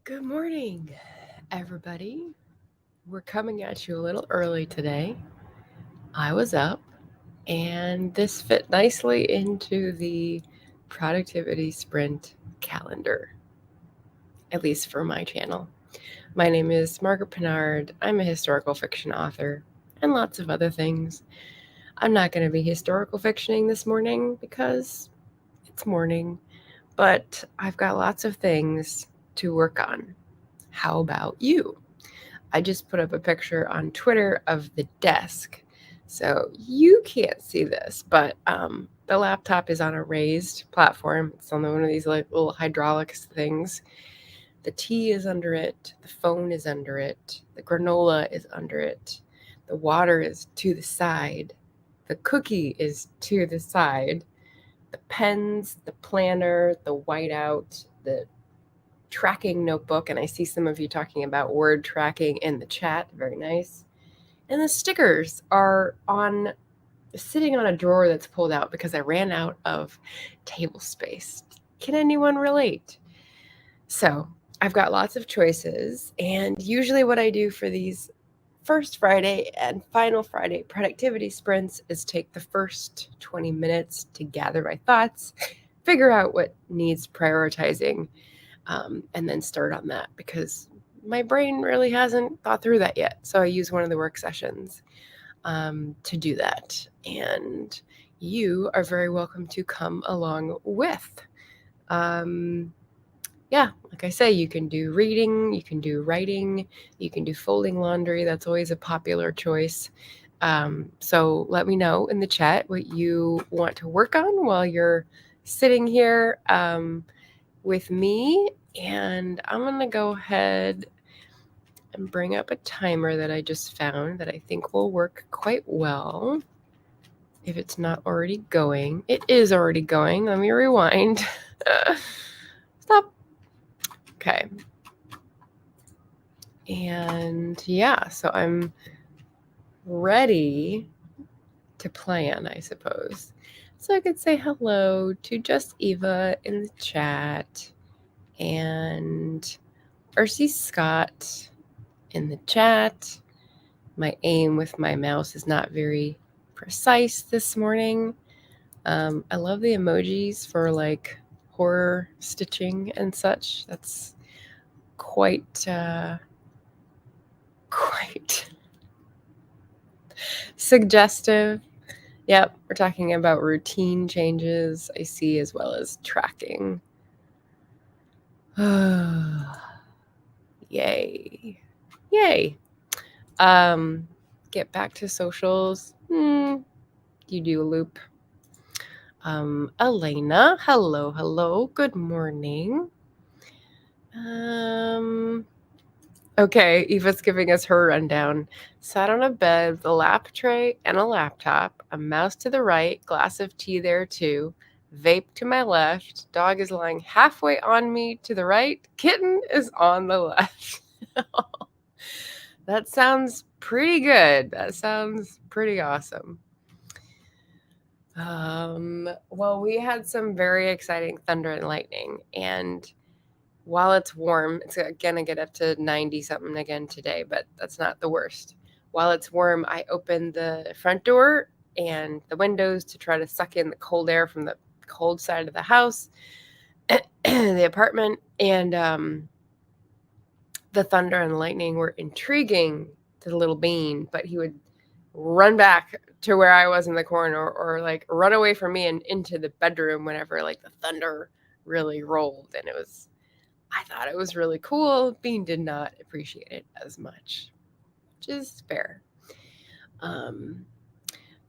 Good morning, everybody. We're coming at you a little early today. I was up, and this fit nicely into the productivity sprint calendar, at least for my channel. My name is Margaret Pinard. I'm a historical fiction author and lots of other things. I'm not going to be historical fictioning this morning because it's morning, but I've got lots of things to work on. How about you? I just put up a picture on Twitter of the desk. So you can't see this, but the laptop is on a raised platform. It's on one of these like little hydraulics things. The tea is under it. The phone is under it. The granola is under it. The water is to the side. The cookie is to the side. The pens, the planner, the whiteout, the tracking notebook, and I see some of you talking about word tracking in the chat. Very nice. And the stickers are sitting on a drawer that's pulled out because I ran out of table space. Can anyone relate? So I've got lots of choices, and usually what I do for these first Friday and final Friday productivity sprints is take the first 20 minutes to gather my thoughts, figure out what needs prioritizing, and then start on that because my brain really hasn't thought through that yet. So I use one of the work sessions to do that. And you are very welcome to come along with. Like I say, you can do reading, you can do writing, you can do folding laundry. That's always a popular choice. So let me know in the chat what you want to work on while you're sitting here with me. And I'm going to go ahead and bring up a timer that I just found that I think will work quite well. If it's not already going, it is already going. Let me rewind. Stop. Okay. And yeah, so I'm ready to plan, I suppose. So I could say hello to Just Eva in the chat and Ercy Scott in the chat. My aim with my mouse is not very precise this morning. I love the emojis for like horror stitching and such. That's quite suggestive. Yep, we're talking about routine changes, I see, as well as tracking. Yay. Get back to socials. You do a loop. Elena, hello, good morning. Okay, Eva's giving us her rundown. Sat on a bed with a lap tray and a laptop, a mouse to the right, glass of tea there too, vape to my left, dog is lying halfway on me to the right, kitten is on the left. That sounds pretty good. That sounds pretty awesome. Well, we had some very exciting thunder and lightning, and while it's warm, it's gonna get up to 90 something again today, but that's not the worst. While it's warm, I opened the front door and the windows to try to suck in the cold air from the cold side of the house, the apartment, and the thunder and lightning were intriguing to the little bean, but he would run back to where I was in the corner or like run away from me and into the bedroom whenever like the thunder really rolled. And I thought it was really cool. Bean did not appreciate it as much, which is fair.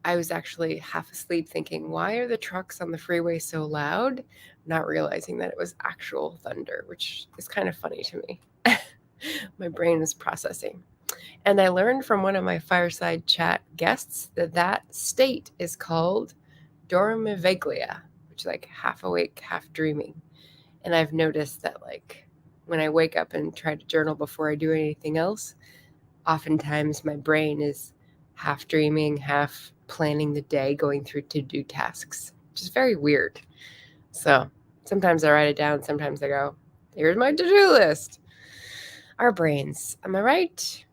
I was actually half asleep thinking, why are the trucks on the freeway so loud? Not realizing that it was actual thunder, which is kind of funny to me. My brain is processing. And I learned from one of my Fireside Chat guests that state is called dormiveglia, which is like half awake, half dreaming. And I've noticed that like when I wake up and try to journal before I do anything else, oftentimes my brain is half dreaming, half planning the day, going through to-do tasks, which is very weird. So sometimes I write it down. Sometimes I go, here's my to-do list. Our brains. Am I right?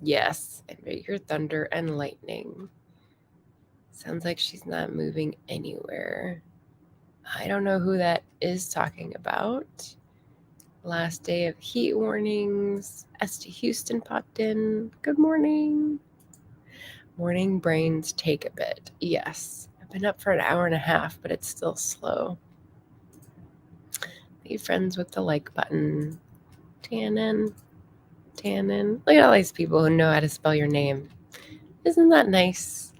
Yes. And your thunder and lightning. Sounds like she's not moving anywhere. I don't know who that is talking about. Last day of heat warnings. Esty Houston popped in. Good morning. Morning brains take a bit. Yes. I've been up for an hour and a half, but it's still slow. Be friends with the like button. Tannin. Look at all these people who know how to spell your name. Isn't that nice?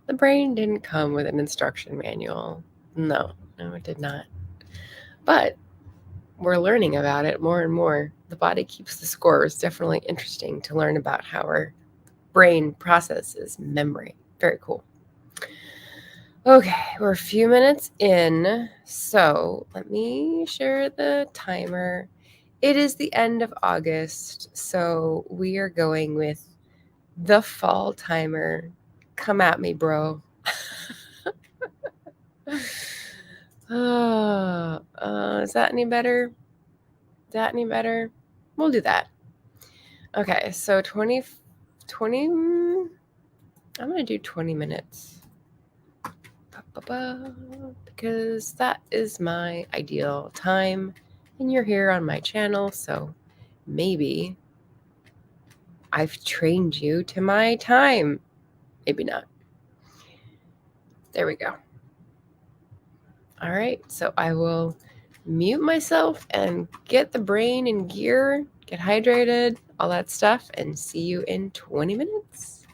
The brain didn't come with an instruction manual. No, it did not. But we're learning about it more and more. The body keeps the score. It's definitely interesting to learn about how our brain processes memory. Very cool. Okay, we're a few minutes in, so let me share the timer. It is the end of August, so we are going with the fall timer. Come at me, bro. Is that any better? We'll do that. Okay, so 20, I'm going to do 20 minutes. Because that is my ideal time. And you're here on my channel, so maybe I've trained you to my time. Maybe not. There we go. All right, so I will mute myself and get the brain in gear, get hydrated, all that stuff, and see you in 20 minutes.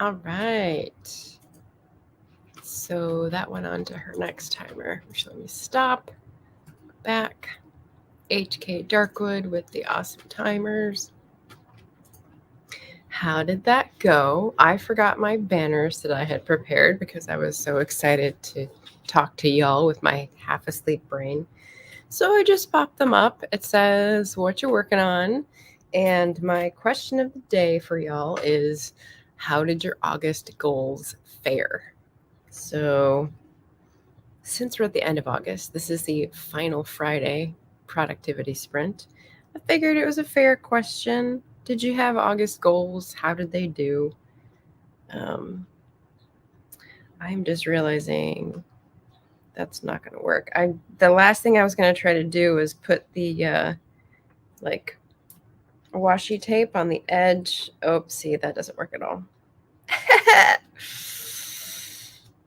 All right. So that went on to her next timer, which let me stop. Back. HK Darkwood with the awesome timers. How did that go? I forgot my banners that I had prepared because I was so excited to talk to y'all with my half asleep brain. So I just popped them up. It says what you're working on. And my question of the day for y'all is, how did your August goals fare? So since we're at the end of August, this is the final Friday productivity sprint. I figured it was a fair question. Did you have August goals? How did they do? I'm just realizing that's not going to work. The last thing I was going to try to do was put the like washi tape on the edge. Oh, see, that doesn't work at all.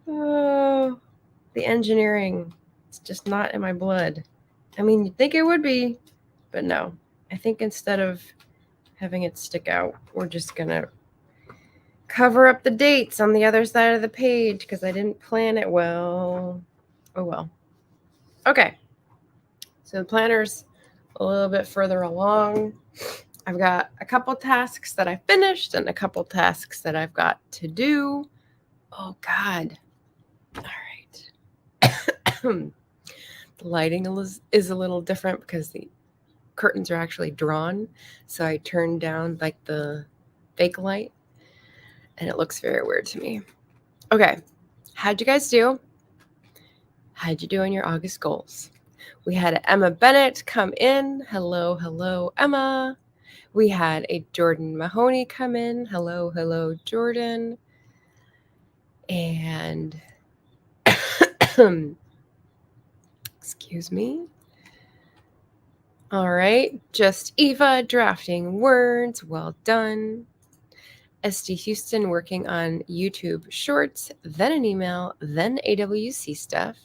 Oh, the engineering, it's just not in my blood. I mean, you'd think it would be, but no. I think instead of having it stick out, we're just going to cover up the dates on the other side of the page because I didn't plan it well. Oh, well. Okay. So the planner's a little bit further along. I've got a couple tasks that I finished and a couple tasks that I've got to do. Oh, God. All right. The lighting is a little different because the curtains are actually drawn. So I turned down like the fake light and it looks very weird to me. Okay. How'd you guys do? How'd you do on your August goals? We had Emma Bennett come in. Hello, hello, Emma. We had a Jordan Mahoney come in. Hello, hello, Jordan. And excuse me. All right, just Eva drafting words. Well done. SD Houston working on YouTube shorts, then an email, then AWC stuff.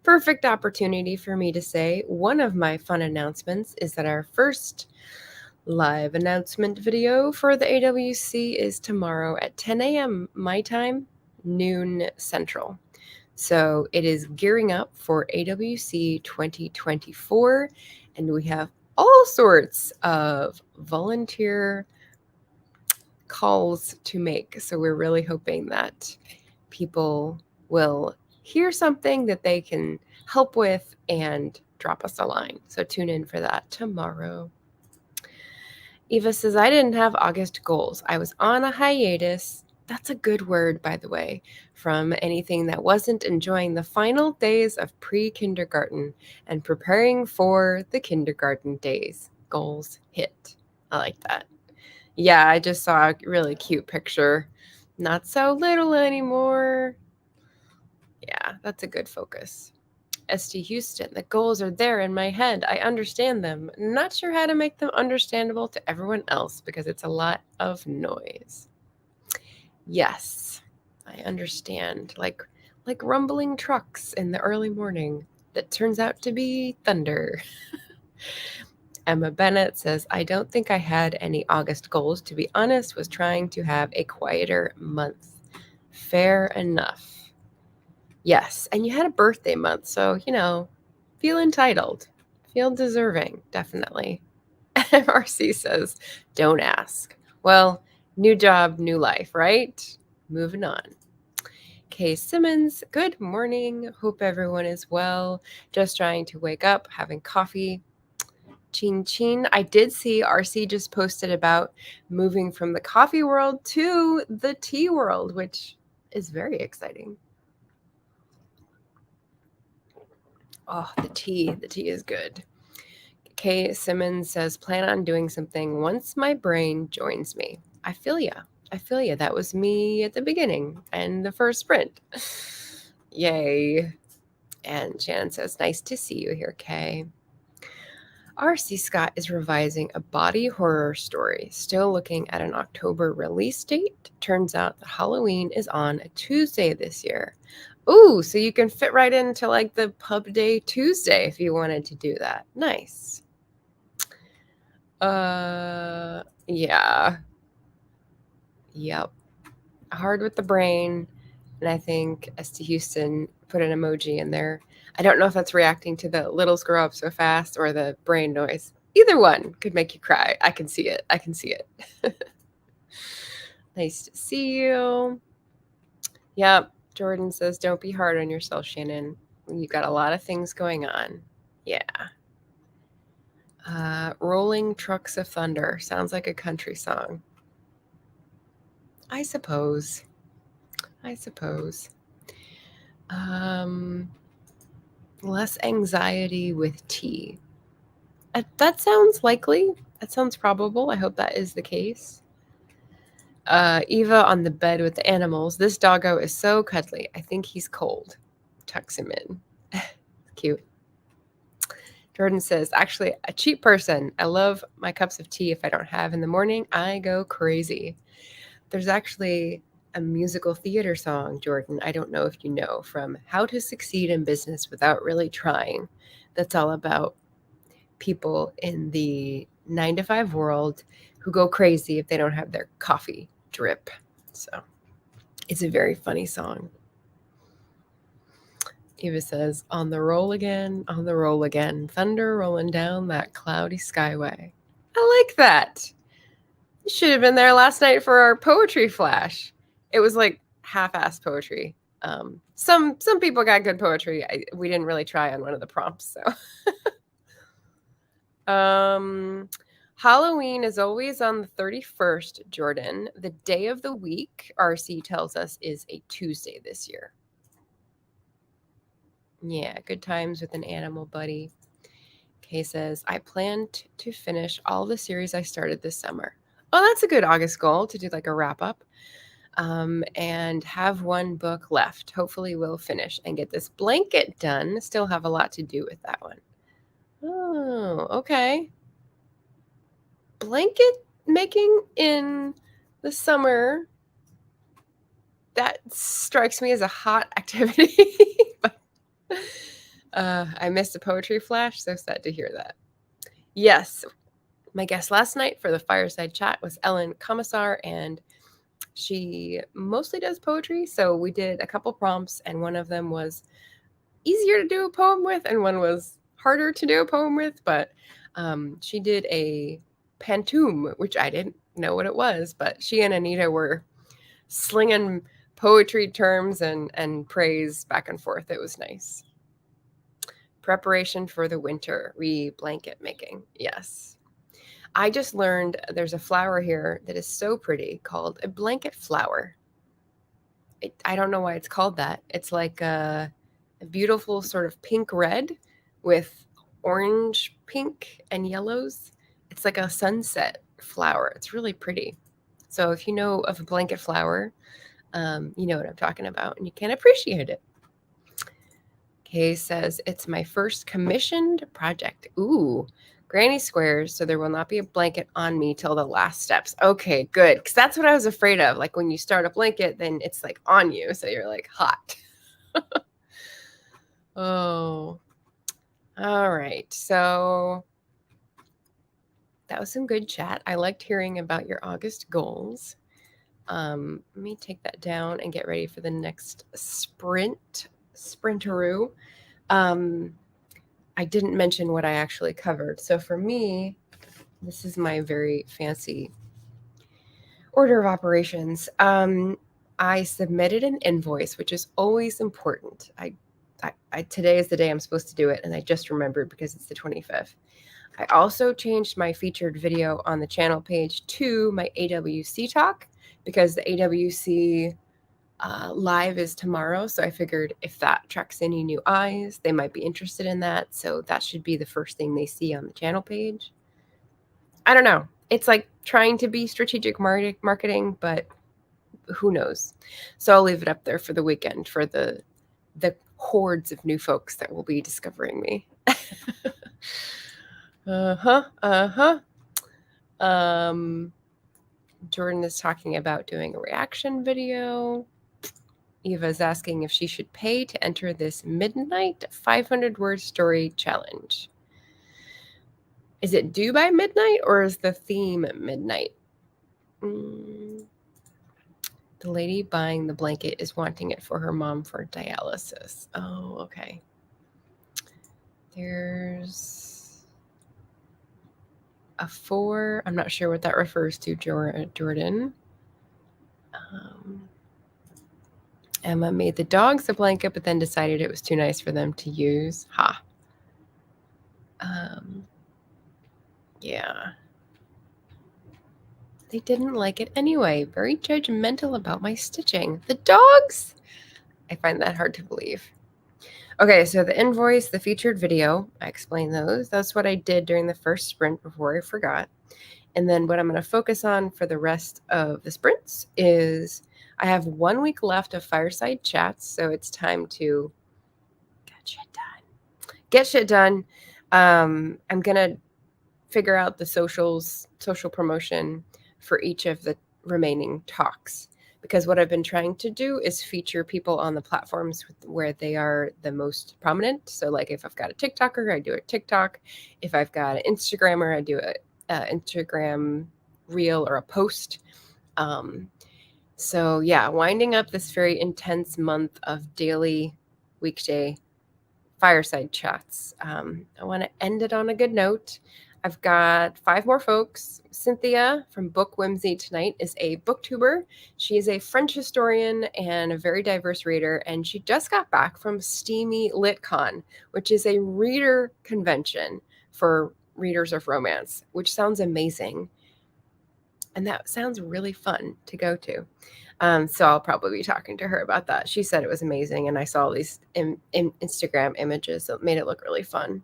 Perfect opportunity for me to say one of my fun announcements is that our first live announcement video for the AWC is tomorrow at 10 a.m. my time, noon Central. So it is gearing up for AWC 2024, and we have all sorts of volunteer calls to make. So we're really hoping that people will hear something that they can help with and drop us a line. So tune in for that tomorrow. Eva says, I didn't have August goals. I was on a hiatus. That's a good word, by the way, from anything that wasn't enjoying the final days of pre-kindergarten and preparing for the kindergarten days. Goals hit. I like that. Yeah, I just saw a really cute picture. Not so little anymore. Yeah, that's a good focus. ST Houston, the goals are there in my head. I understand them. Not sure how to make them understandable to everyone else because it's a lot of noise. Yes, I understand. Like rumbling trucks in the early morning that turns out to be thunder. Emma Bennett says, I don't think I had any August goals. To be honest, was trying to have a quieter month. Fair enough. Yes, and you had a birthday month, so, feel entitled. Feel deserving, definitely. MRC says, don't ask. Well, new job, new life, right? Moving on. Kay Simmons, good morning. Hope everyone is well. Just trying to wake up, having coffee. Chin chin. I did see RC just posted about moving from the coffee world to the tea world, which is very exciting. Oh, the tea is good. Kay Simmons says, plan on doing something once my brain joins me. I feel ya. That was me at the beginning and the first sprint. Yay. And Shannon says, nice to see you here, Kay. R.C. Scott is revising a body horror story, still looking at an October release date. Turns out that Halloween is on a Tuesday this year. Ooh, so you can fit right into like the pub day Tuesday if you wanted to do that. Nice. Yeah. Yep. hard with the brain. And I think St. Houston put an emoji in there. I don't know if that's reacting to the littles grow up so fast or the brain noise. Either one could make you cry. I can see it. Nice to see you. Yep. Jordan says, don't be hard on yourself, Shannon. You've got a lot of things going on. Yeah. Rolling Trucks of Thunder. Sounds like a country song. I suppose. Less anxiety with tea. That sounds likely. That sounds probable. I hope that is the case. Eva on the bed with the animals. This doggo is so cuddly. I think he's cold. Tucks him in. Cute. Jordan says, actually, a cheap person. I love my cups of tea. If I don't have in the morning, I go crazy. There's actually a musical theater song, Jordan, I don't know if you know, from How to Succeed in Business Without Really Trying. That's all about people in the 9-to-5 world who go crazy if they don't have their coffee drip. So it's a very funny song. Eva says, on the roll again, thunder rolling down that cloudy skyway. I like that. You should have been there last night for our poetry flash. It was like half-assed poetry. Some people got good poetry. We didn't really try on one of the prompts, so. Halloween is always on the 31st, Jordan. The day of the week, RC tells us, is a Tuesday this year. Yeah, good times with an animal buddy. Kay says, I plan to finish all the series I started this summer. Oh, that's a good August goal, to do like a wrap-up. And have one book left. Hopefully we'll finish and get this blanket done. Still have a lot to do with that one. Oh, okay. Blanket making in the summer, that strikes me as a hot activity. But, I missed a poetry flash, so sad to hear that. Yes, my guest last night for the Fireside Chat was Ellen Commissar, and she mostly does poetry, so we did a couple prompts, and one of them was easier to do a poem with, and one was harder to do a poem with, but she did a pantoum, which I didn't know what it was, but she and Anita were slinging poetry terms and praise back and forth. It was nice. Preparation for the winter, blanket making. Yes. I just learned there's a flower here that is so pretty called a blanket flower. I don't know why it's called that. It's like a beautiful sort of pink red with orange, pink, and yellows. It's like a sunset flower. It's really pretty. So if you know of a blanket flower, you know what I'm talking about, and you can appreciate it. Kay says, it's my first commissioned project. Ooh, granny squares, so there will not be a blanket on me till the last steps. Okay, good, because that's what I was afraid of. Like when you start a blanket, then it's like on you, so you're like hot. Oh, all right. So that was some good chat. I liked hearing about your August goals. Let me take that down and get ready for the next sprinteroo. I didn't mention what I actually covered. So for me, this is my very fancy order of operations. I submitted an invoice, which is always important. Today is the day I'm supposed to do it, and I just remembered because it's the 25th. I also changed my featured video on the channel page to my AWC talk because the AWC live is tomorrow. So I figured if that attracts any new eyes, they might be interested in that. So that should be the first thing they see on the channel page. I don't know. It's like trying to be strategic marketing, but who knows? So I'll leave it up there for the weekend for the hordes of new folks that will be discovering me. Jordan is talking about doing a reaction video. Eva's asking if she should pay to enter this midnight 500-word story challenge. Is it due by midnight or is the theme midnight? The lady buying the blanket is wanting it for her mom for dialysis. Oh, okay. There's a 4. I'm not sure what that refers to, Jordan. Emma made the dogs the blanket, but then decided it was too nice for them to use. Ha. Yeah. They didn't like it anyway. Very judgmental about my stitching. The dogs? I find that hard to believe. Okay, so the invoice, the featured video, I explained those. That's what I did during the first sprint before I forgot. And then what I'm going to focus on for the rest of the sprints is I have 1 week left of Fireside Chats, so it's time to get shit done. I'm going to figure out the social promotion for each of the remaining talks, because what I've been trying to do is feature people on the platforms where they are the most prominent. So like if I've got a TikToker, I do a TikTok. If I've got an Instagrammer, I do a Instagram reel or a post. So yeah, winding up this very intense month of daily weekday Fireside Chats. I want to end it on a good note. I've got 5 more folks. Cynthia from Book Whimsy tonight is a booktuber. She is a French historian and a very diverse reader, and she just got back from Steamy LitCon, which is a reader convention for readers of romance, which sounds amazing. And that sounds really fun to go to. So I'll probably be talking to her about that. She said it was amazing, and I saw these Instagram images that made it look really fun.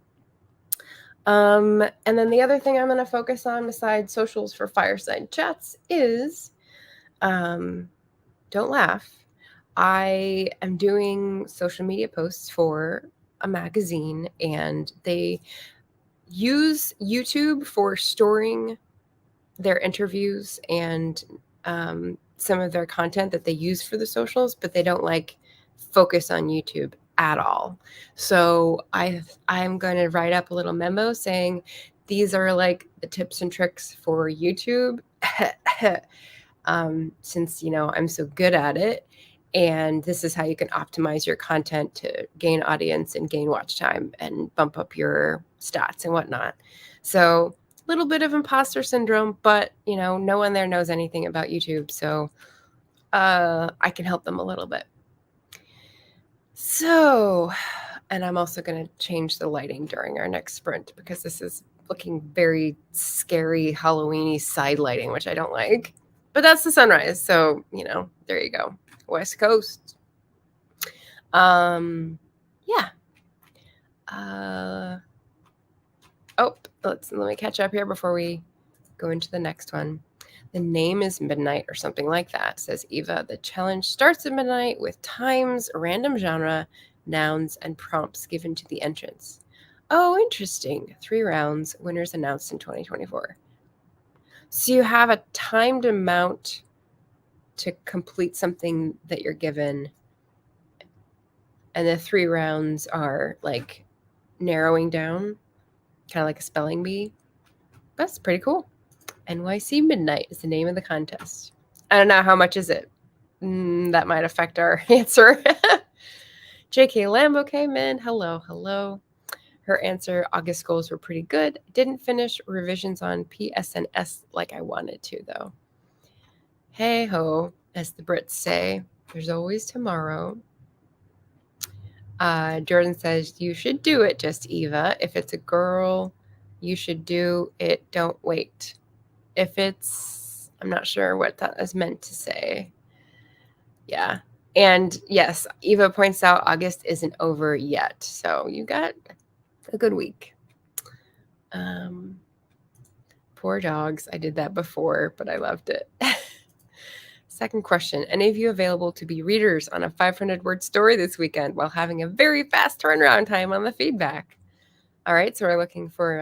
And then the other thing I'm going to focus on besides socials for Fireside Chats is, don't laugh. I am doing social media posts for a magazine, and they use YouTube for storing their interviews and some of their content that they use for the socials, but they don't like focus on YouTube at all. So I'm going to write up a little memo saying these are like the tips and tricks for YouTube, since I'm so good at it, and this is how you can optimize your content to gain audience and gain watch time and bump up your stats and whatnot. So little bit of imposter syndrome, but no one there knows anything about YouTube, so I can help them a little bit. So, and I'm also going to change the lighting during our next sprint because this is looking very scary Halloween-y side lighting, which I don't like. But that's the sunrise, so there you go. West Coast. Yeah. Let me catch up here before we go into the next one. The name is Midnight or something like that, says Eva. The challenge starts at midnight with times, random genre, nouns, and prompts given to the entrants. Oh, interesting. 3 rounds, winners announced in 2024. So you have a timed amount to complete something that you're given, and the 3 rounds are like narrowing down, kind of like a spelling bee. That's pretty cool. NYC Midnight is the name of the contest. I don't know, how much is it? That might affect our answer. JK Lambo came in. Hello. Her answer, August goals were pretty good. Didn't finish revisions on PSNS like I wanted to, though. Hey ho, as the Brits say, there's always tomorrow. Jordan says, you should do it, just Eva. If it's a girl, you should do it. Don't wait. If it's, I'm not sure what that is meant to say. Yeah. And yes, Eva points out August isn't over yet. So you got a good week. Poor dogs. I did that before, but I loved it. Second question. Any of you available to be readers on a 500-word story this weekend while having a very fast turnaround time on the feedback? All right. So we're looking for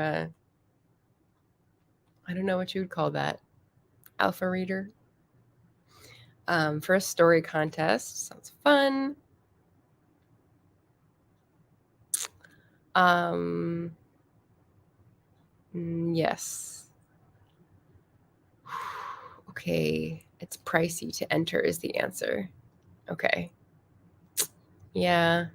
I don't know what you would call that. Alpha reader. For a story contest. Sounds fun. Yes. Okay, it's pricey to enter is the answer. Okay. Yeah.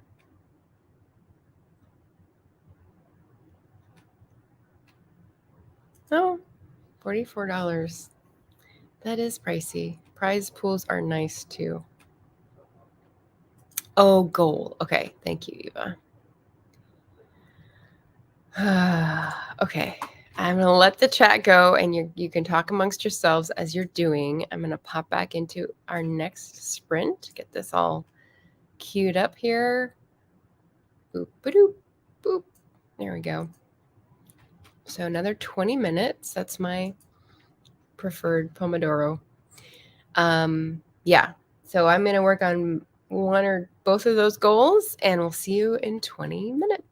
Oh, $44. That is pricey. Prize pools are nice too. Oh, goal. Okay, thank you, Eva. Okay, I'm gonna let the chat go, and you can talk amongst yourselves as you're doing. I'm gonna pop back into our next sprint. Get this all queued up here. Boop, ba-doop, boop. There we go. So another 20 minutes. That's my preferred Pomodoro. Yeah. So I'm gonna work on one or both of those goals, and we'll see you in 20 minutes.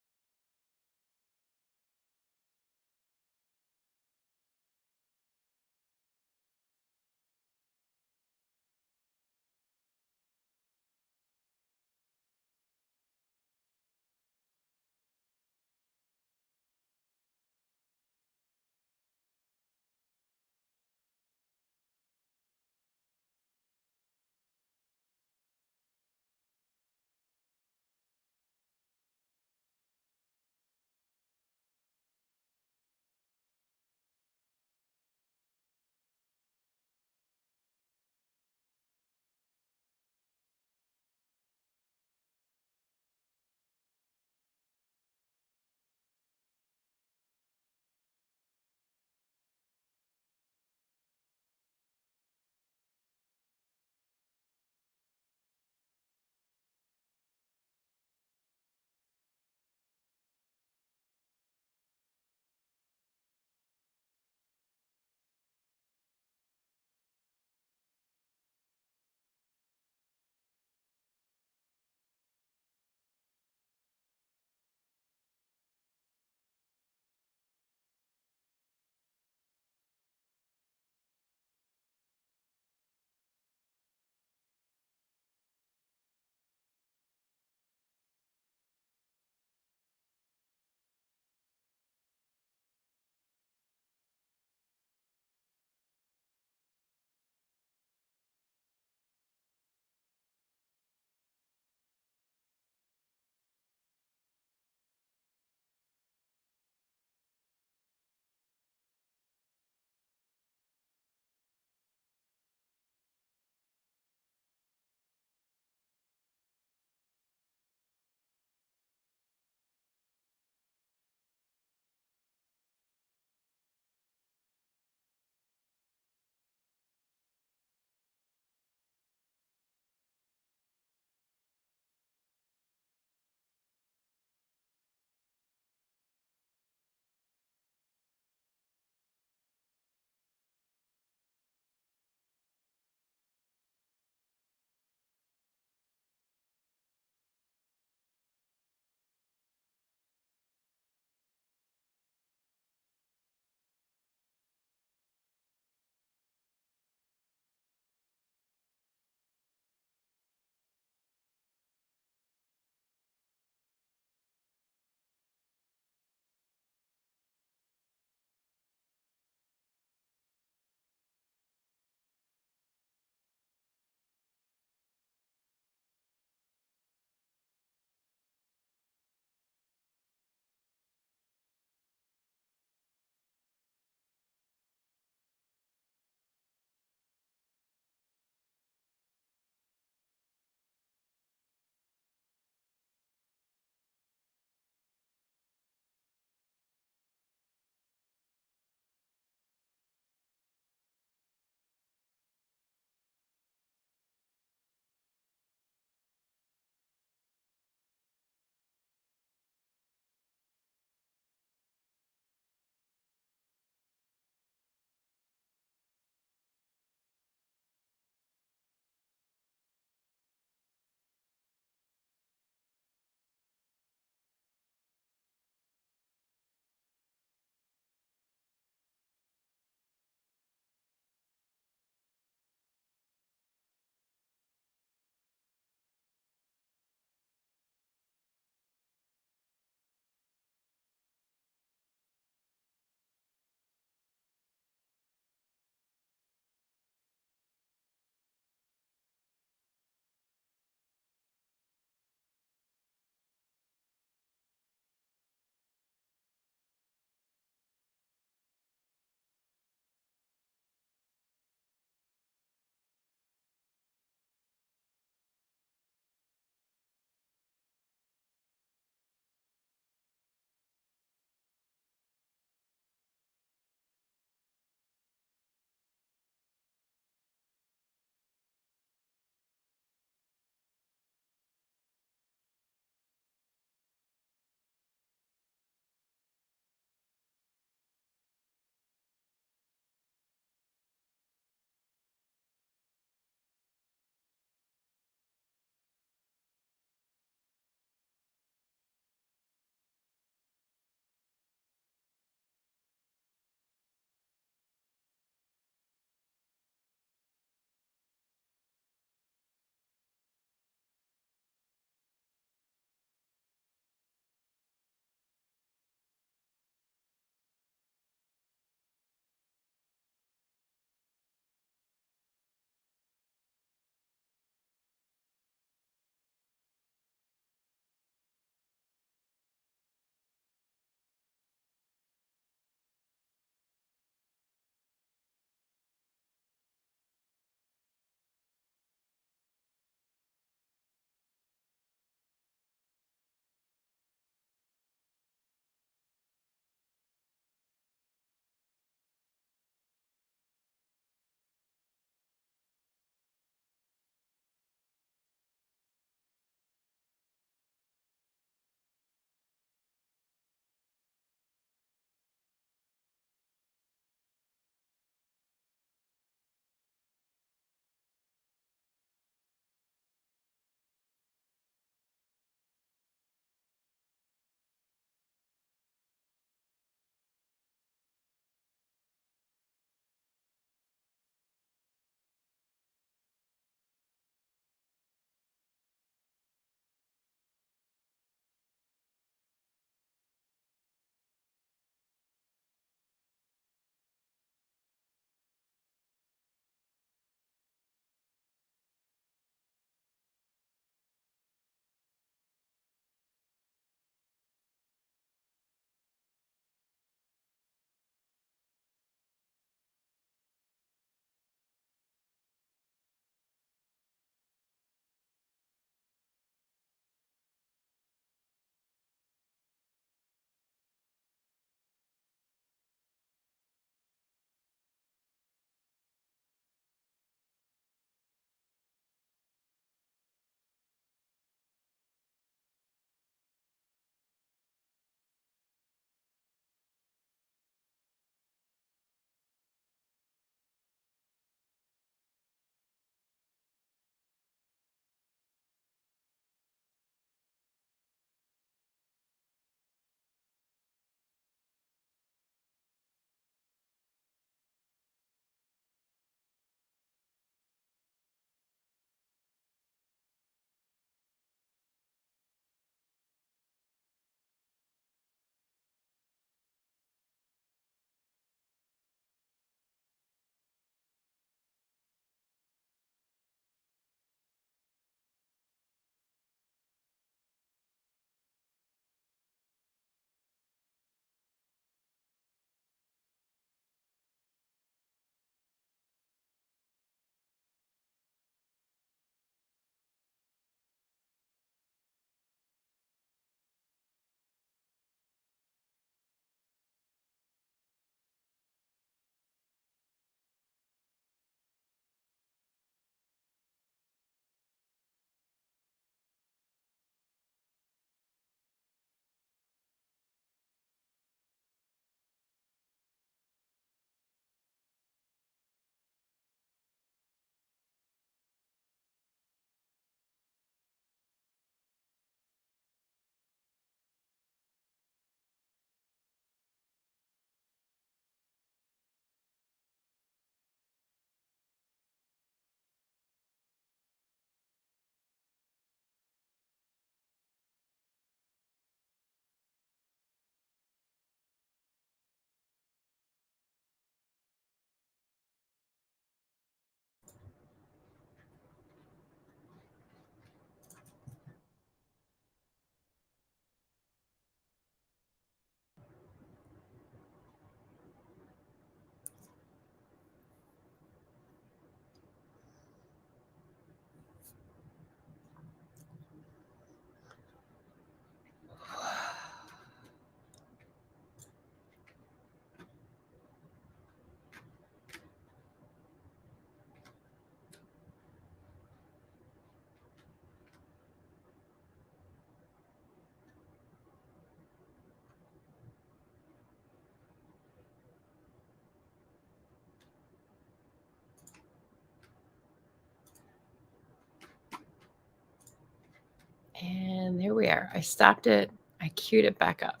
And there we are. I stopped it. I queued it back up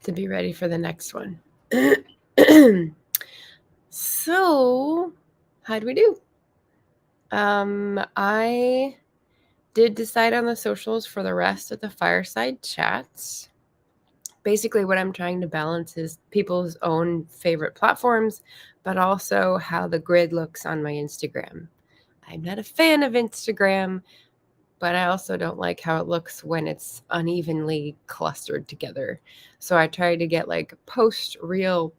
to be ready for the next one. So, how'd we do? I did decide on the socials for the rest of the Fireside Chats. Basically, what I'm trying to balance is people's own favorite platforms, but also how the grid looks on my Instagram. I'm not a fan of Instagram, but I also don't like how it looks when it's unevenly clustered together. So I try to get like post reel,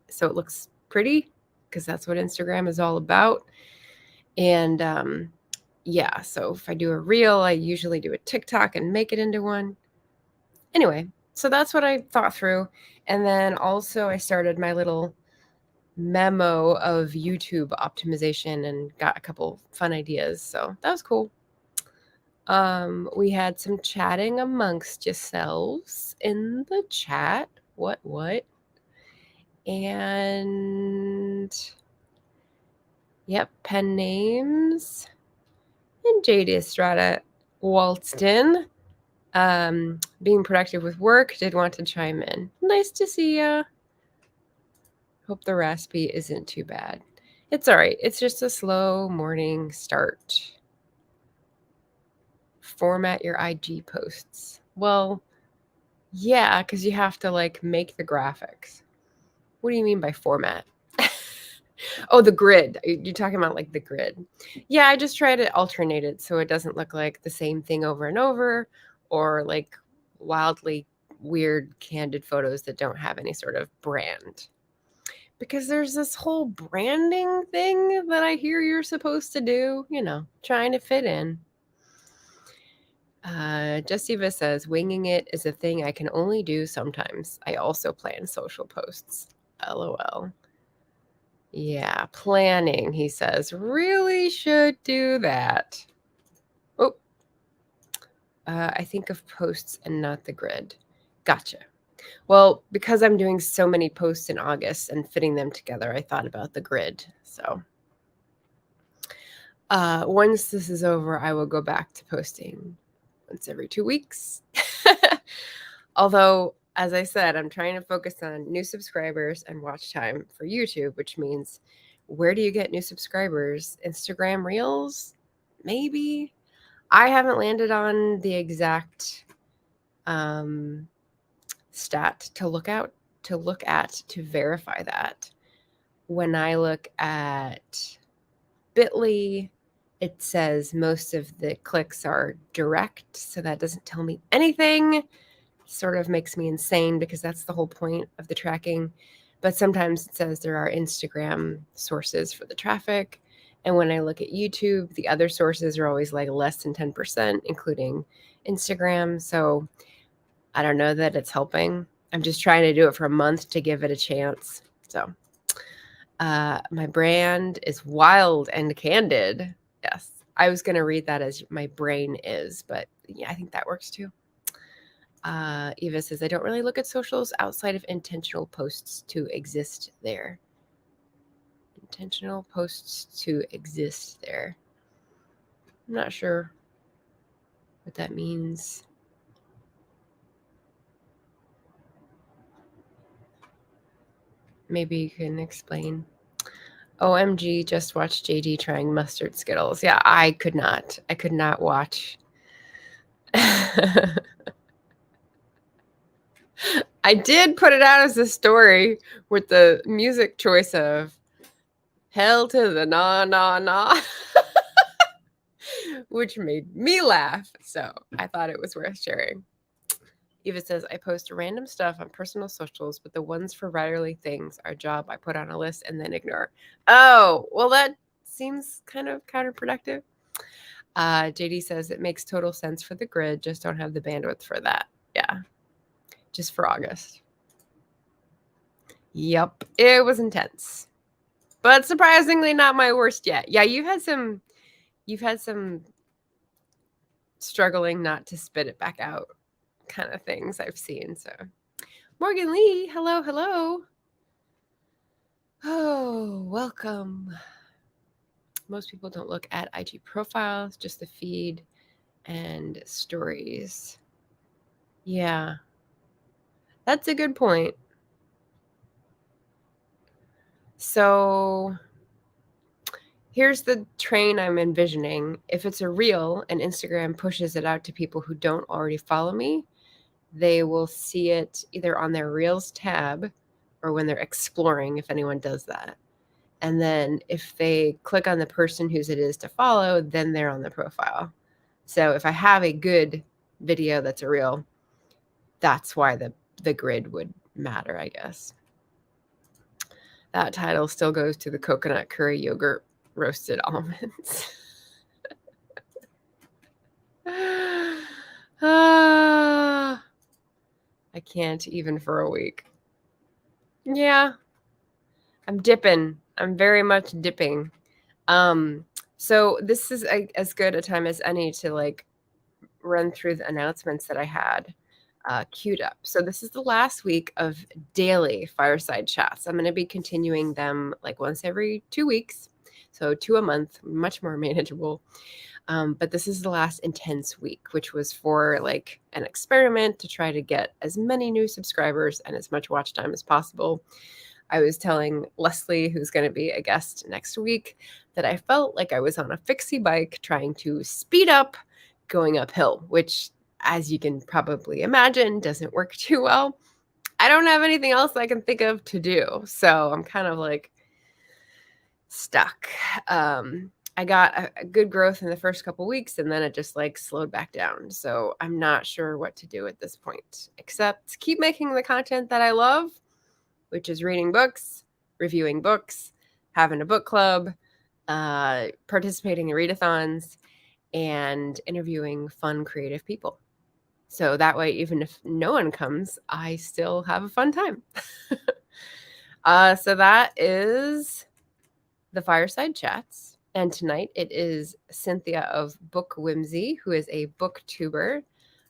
so it looks pretty, because that's what Instagram is all about. And yeah, so if I do a reel, I usually do a TikTok and make it into one. Anyway, so that's what I thought through. And then also I started my little memo of YouTube optimization and got a couple fun ideas. So that was cool. We had some chatting amongst yourselves in the chat. What? And yep, pen names. And JD Estrada waltzed in. Being productive with work, did want to chime in. Nice to see ya. Hope the raspy isn't too bad. It's all right. It's just a slow morning start. Format your IG posts. Well, yeah, because you have to like make the graphics. What do you mean by format? Oh, the grid. You're talking about like the grid. Yeah, I just try to alternate it so it doesn't look like the same thing over and over, or like wildly weird candid photos that don't have any sort of brand. Because there's this whole branding thing that I hear you're supposed to do, trying to fit in. Jessiva says, winging it is a thing I can only do sometimes. I also plan social posts. LOL. Yeah, planning, he says. Really should do that. Oh, I think of posts and not the grid. Gotcha. Well, because I'm doing so many posts in August and fitting them together, I thought about the grid. So once this is over, I will go back to posting once every 2 weeks. Although, as I said, I'm trying to focus on new subscribers and watch time for YouTube, which means where do you get new subscribers? Instagram Reels? Maybe. I haven't landed on the exact stat to look at to verify that. When I look at Bitly, it says most of the clicks are direct, so that doesn't tell me anything. Sort of makes me insane because that's the whole point of the tracking. But sometimes it says there are Instagram sources for the traffic. And when I look at YouTube, the other sources are always like less than 10%, including Instagram. So I don't know that it's helping. I'm just trying to do it for a month to give it a chance. So my brand is wild and candid. Yes. I was going to read that as my brain is, but yeah, I think that works too. Eva says, I don't really look at socials outside of intentional posts to exist there. Intentional posts to exist there. I'm not sure what that means. Maybe you can explain. OMG, just watched JD trying mustard Skittles. Yeah, I could not watch. I did put it out as a story with the music choice of Hell to the Nah Nah Nah, which made me laugh. So I thought it was worth sharing. Eva says, I post random stuff on personal socials, but the ones for writerly things are job I put on a list and then ignore. Oh, well, that seems kind of counterproductive. JD says, it makes total sense for the grid, just don't have the bandwidth for that. Yeah, just for August. Yep, it was intense, but surprisingly not my worst yet. Yeah, you've had some struggling not to spit it back out kind of things I've seen. So Morgan Lee, hello. Oh, welcome. Most people don't look at IG profiles, just the feed. and stories. Yeah, that's a good point. So here's the train I'm envisioning. If it's a reel and Instagram pushes it out to people who don't already follow me, they will see it either on their Reels tab or when they're exploring, if anyone does that. And then if they click on the person whose it is to follow, then they're on the profile. So if I have a good video that's a reel, that's why the grid would matter, I guess. That title still goes to the coconut curry yogurt roasted almonds. I can't even for a week. Yeah, I'm dipping. I'm very much dipping. So this is as good a time as any to like run through the announcements that I had queued up. So this is the last week of daily Fireside Chats. I'm going to be continuing them like once every 2 weeks. So 2 a month, much more manageable. But this is the last intense week, which was for like an experiment to try to get as many new subscribers and as much watch time as possible. I was telling Leslie, who's going to be a guest next week, that I felt like I was on a fixie bike trying to speed up going uphill, which, as you can probably imagine, doesn't work too well. I don't have anything else I can think of to do, so I'm kind of like stuck. I got a good growth in the first couple weeks, and then it just like slowed back down. So I'm not sure what to do at this point, except keep making the content that I love, which is reading books, reviewing books, having a book club, participating in readathons, and interviewing fun, creative people. So that way, even if no one comes, I still have a fun time. So that is the Fireside Chats. And tonight it is Cynthia of Book Whimsy, who is a booktuber.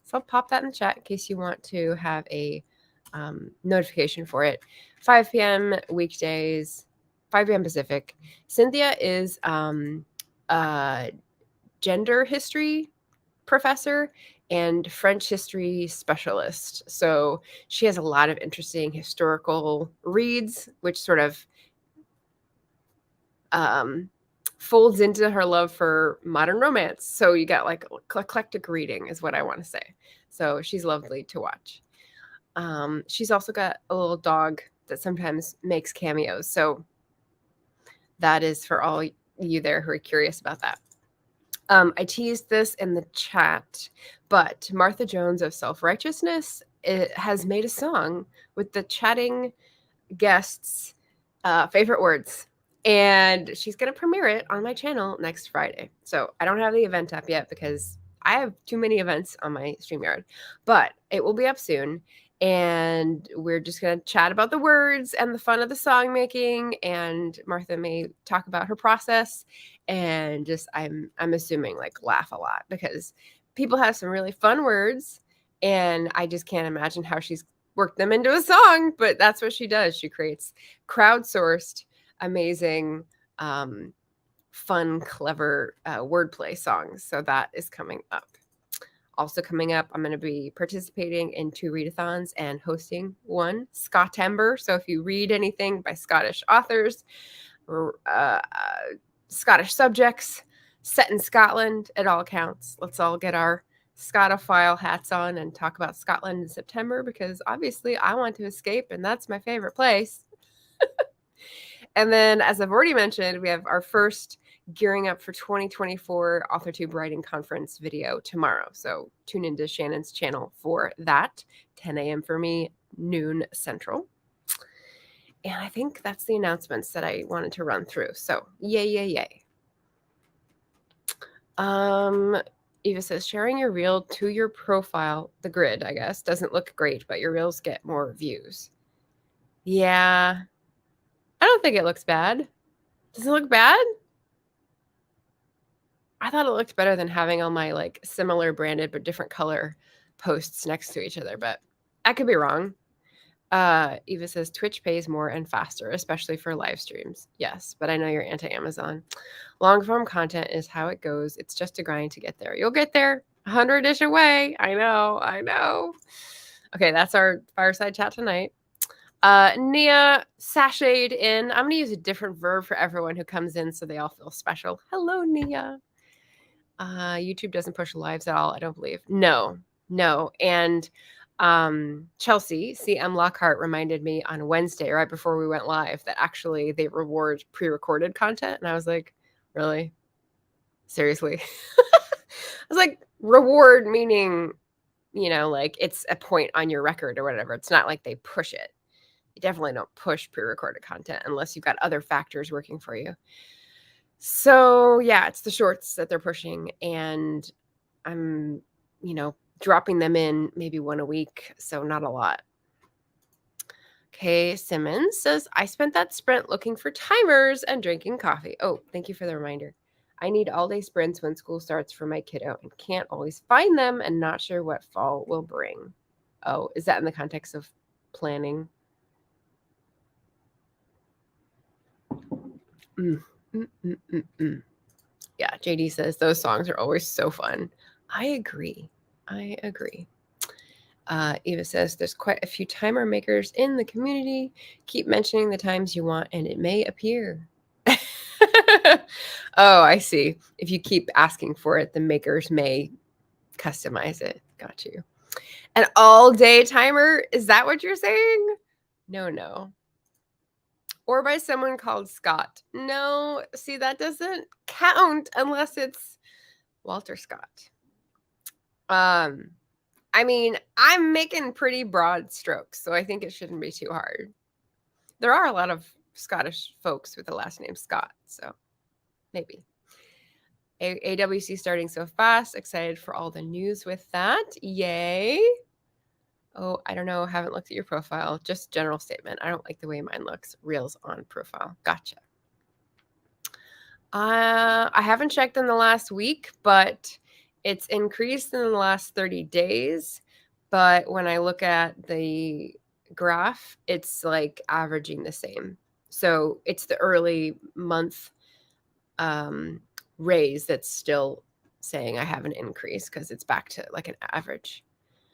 So I'll pop that in the chat in case you want to have a notification for it. 5 p.m. weekdays, 5 p.m. Pacific. Cynthia is a gender history professor and French history specialist. So she has a lot of interesting historical reads, which sort of folds into her love for modern romance. So you got like eclectic reading is what I want to say. So she's lovely to watch. She's also got a little dog that sometimes makes cameos. So that is for all you there who are curious about that. I teased this in the chat, but Martha Jones of Self-Righteousness has made a song with the chatting guests' favorite words. And she's going to premiere it on my channel next Friday. So I don't have the event up yet because I have too many events on my StreamYard, but it will be up soon. And we're just going to chat about the words and the fun of the song making. And Martha may talk about her process and just, I'm assuming like laugh a lot because people have some really fun words. And I just can't imagine how she's worked them into a song, but that's what she does. She creates crowdsourced, amazing, fun, clever wordplay songs. So that is coming up. Also coming up, I'm going to be participating in 2 readathons and hosting one, Scotember. So if you read anything by Scottish authors or Scottish subjects set in Scotland, it all counts. Let's all get our Scotophile hats on and talk about Scotland in September because obviously I want to escape and that's my favorite place. And then, as I've already mentioned, we have our first Gearing Up for 2024 AuthorTube Writing Conference video tomorrow. So tune into Shannon's channel for that, 10 a.m. for me, noon Central. And I think that's the announcements that I wanted to run through. So yay, yay, yay. Eva says, sharing your reel to your profile, the grid, I guess, doesn't look great, but your reels get more views. Yeah. I don't think it looks bad. Does it look bad? I thought it looked better than having all my like similar branded but different color posts next to each other, but I could be wrong. Eva says Twitch pays more and faster, especially for live streams. Yes, but I know you're anti-Amazon. Long form content is how it goes. It's just a grind to get there. You'll get there. 100-ish away. I know. Okay, that's our fireside chat tonight. Nia sashayed in. I'm going to use a different verb for everyone who comes in so they all feel special. Hello, Nia. YouTube doesn't push lives at all, I don't believe. No. And Chelsea, CM Lockhart, reminded me on Wednesday, right before we went live, that actually they reward pre-recorded content. And I was like, really? Seriously? I was like, reward meaning, like it's a point on your record or whatever. It's not like they push it. You definitely don't push pre-recorded content unless you've got other factors working for you. So yeah, it's the shorts that they're pushing, and I'm, dropping them in maybe one a week, so not a lot. Okay, Simmons says, I spent that sprint looking for timers and drinking coffee. Oh, thank you for the reminder. I need all-day sprints when school starts for my kiddo and can't always find them and not sure what fall will bring. Oh, is that in the context of planning? Yeah, JD says those songs are always so fun. I agree. Eva says there's quite a few timer makers in the community. Keep mentioning the times you want and it may appear. Oh, I see. If you keep asking for it, the makers may customize it. Got you. An all-day timer? Is that what you're saying? No. Or by someone called Scott. No, see, that doesn't count unless it's Walter Scott. I mean, I'm making pretty broad strokes, so I think it shouldn't be too hard. There are a lot of Scottish folks with the last name Scott, so maybe. AWC starting so fast. Excited for all the news with that. Yay. Oh, I don't know. Haven't looked at your profile. Just general statement. I don't like the way mine looks. Reels on profile. Gotcha. I haven't checked in the last week, but it's increased in the last 30 days. But when I look at the graph, it's like averaging the same. So it's the early month raise that's still saying I have an increase because it's back to like an average.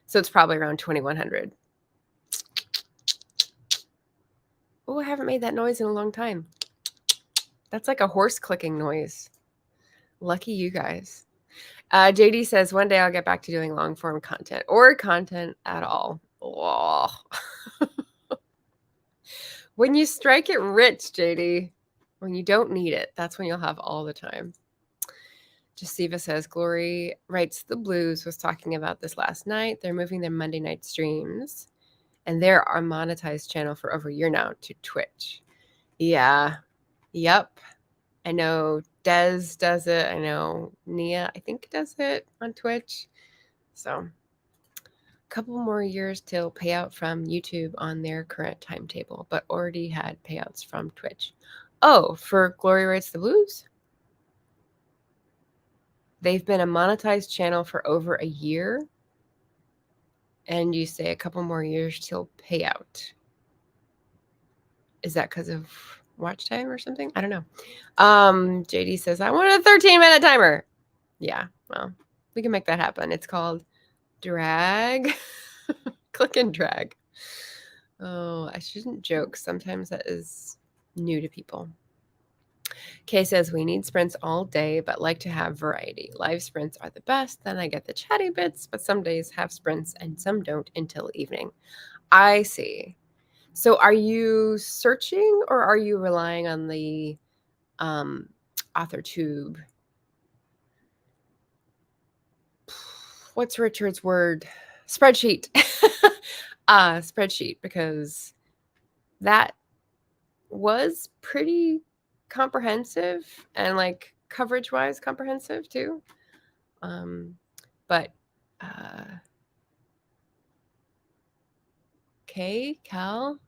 So it's probably around 2,100. Oh, I haven't made that noise in a long time. That's like a horse clicking noise. Lucky you guys. JD says, one day I'll get back to doing long form content or content at all. Oh. When you strike it rich, JD, when you don't need it, that's when you'll have all the time. Jasiva says, Glory Writes the Blues was talking about this last night. They're moving their Monday night streams, and they're our monetized channel for over a year now to Twitch. Yeah. Yep. I know Des does it. I know Nia, I think, does it on Twitch. So a couple more years till payout from YouTube on their current timetable, but already had payouts from Twitch. Oh, for Glory Writes the Blues? They've been a monetized channel for over a year, and you say a couple more years till payout. Is that because of watch time or something? I don't know. JD says, I want a 13-minute timer. Yeah, well, we can make that happen. It's called drag. Click and drag. Oh, I shouldn't joke. Sometimes that is new to people. Kay says, we need sprints all day, but like to have variety. Live sprints are the best. Then I get the chatty bits, but some days have sprints and some don't until evening. I see. So are you searching or are you relying on the AuthorTube? What's Richard's word? Spreadsheet. Spreadsheet, because that was pretty comprehensive and like coverage-wise comprehensive too. But Cal,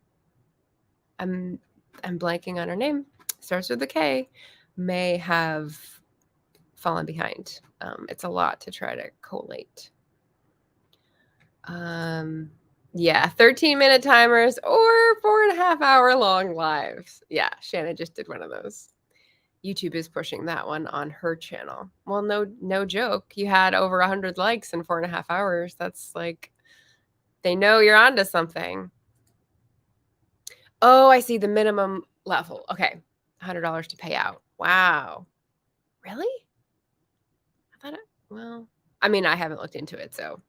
I'm blanking on her name. Starts with a K. May have fallen behind. It's a lot to try to collate. Yeah, 13-minute timers or 4.5-hour long lives. Yeah, Shannon just did one of those. YouTube is pushing that one on her channel. Well, no joke. You had over 100 likes in 4.5 hours. That's like, they know you're onto something. Oh, I see the minimum level. Okay. $100 to pay out. Wow. Really? I thought it, well, I mean, I haven't looked into it, so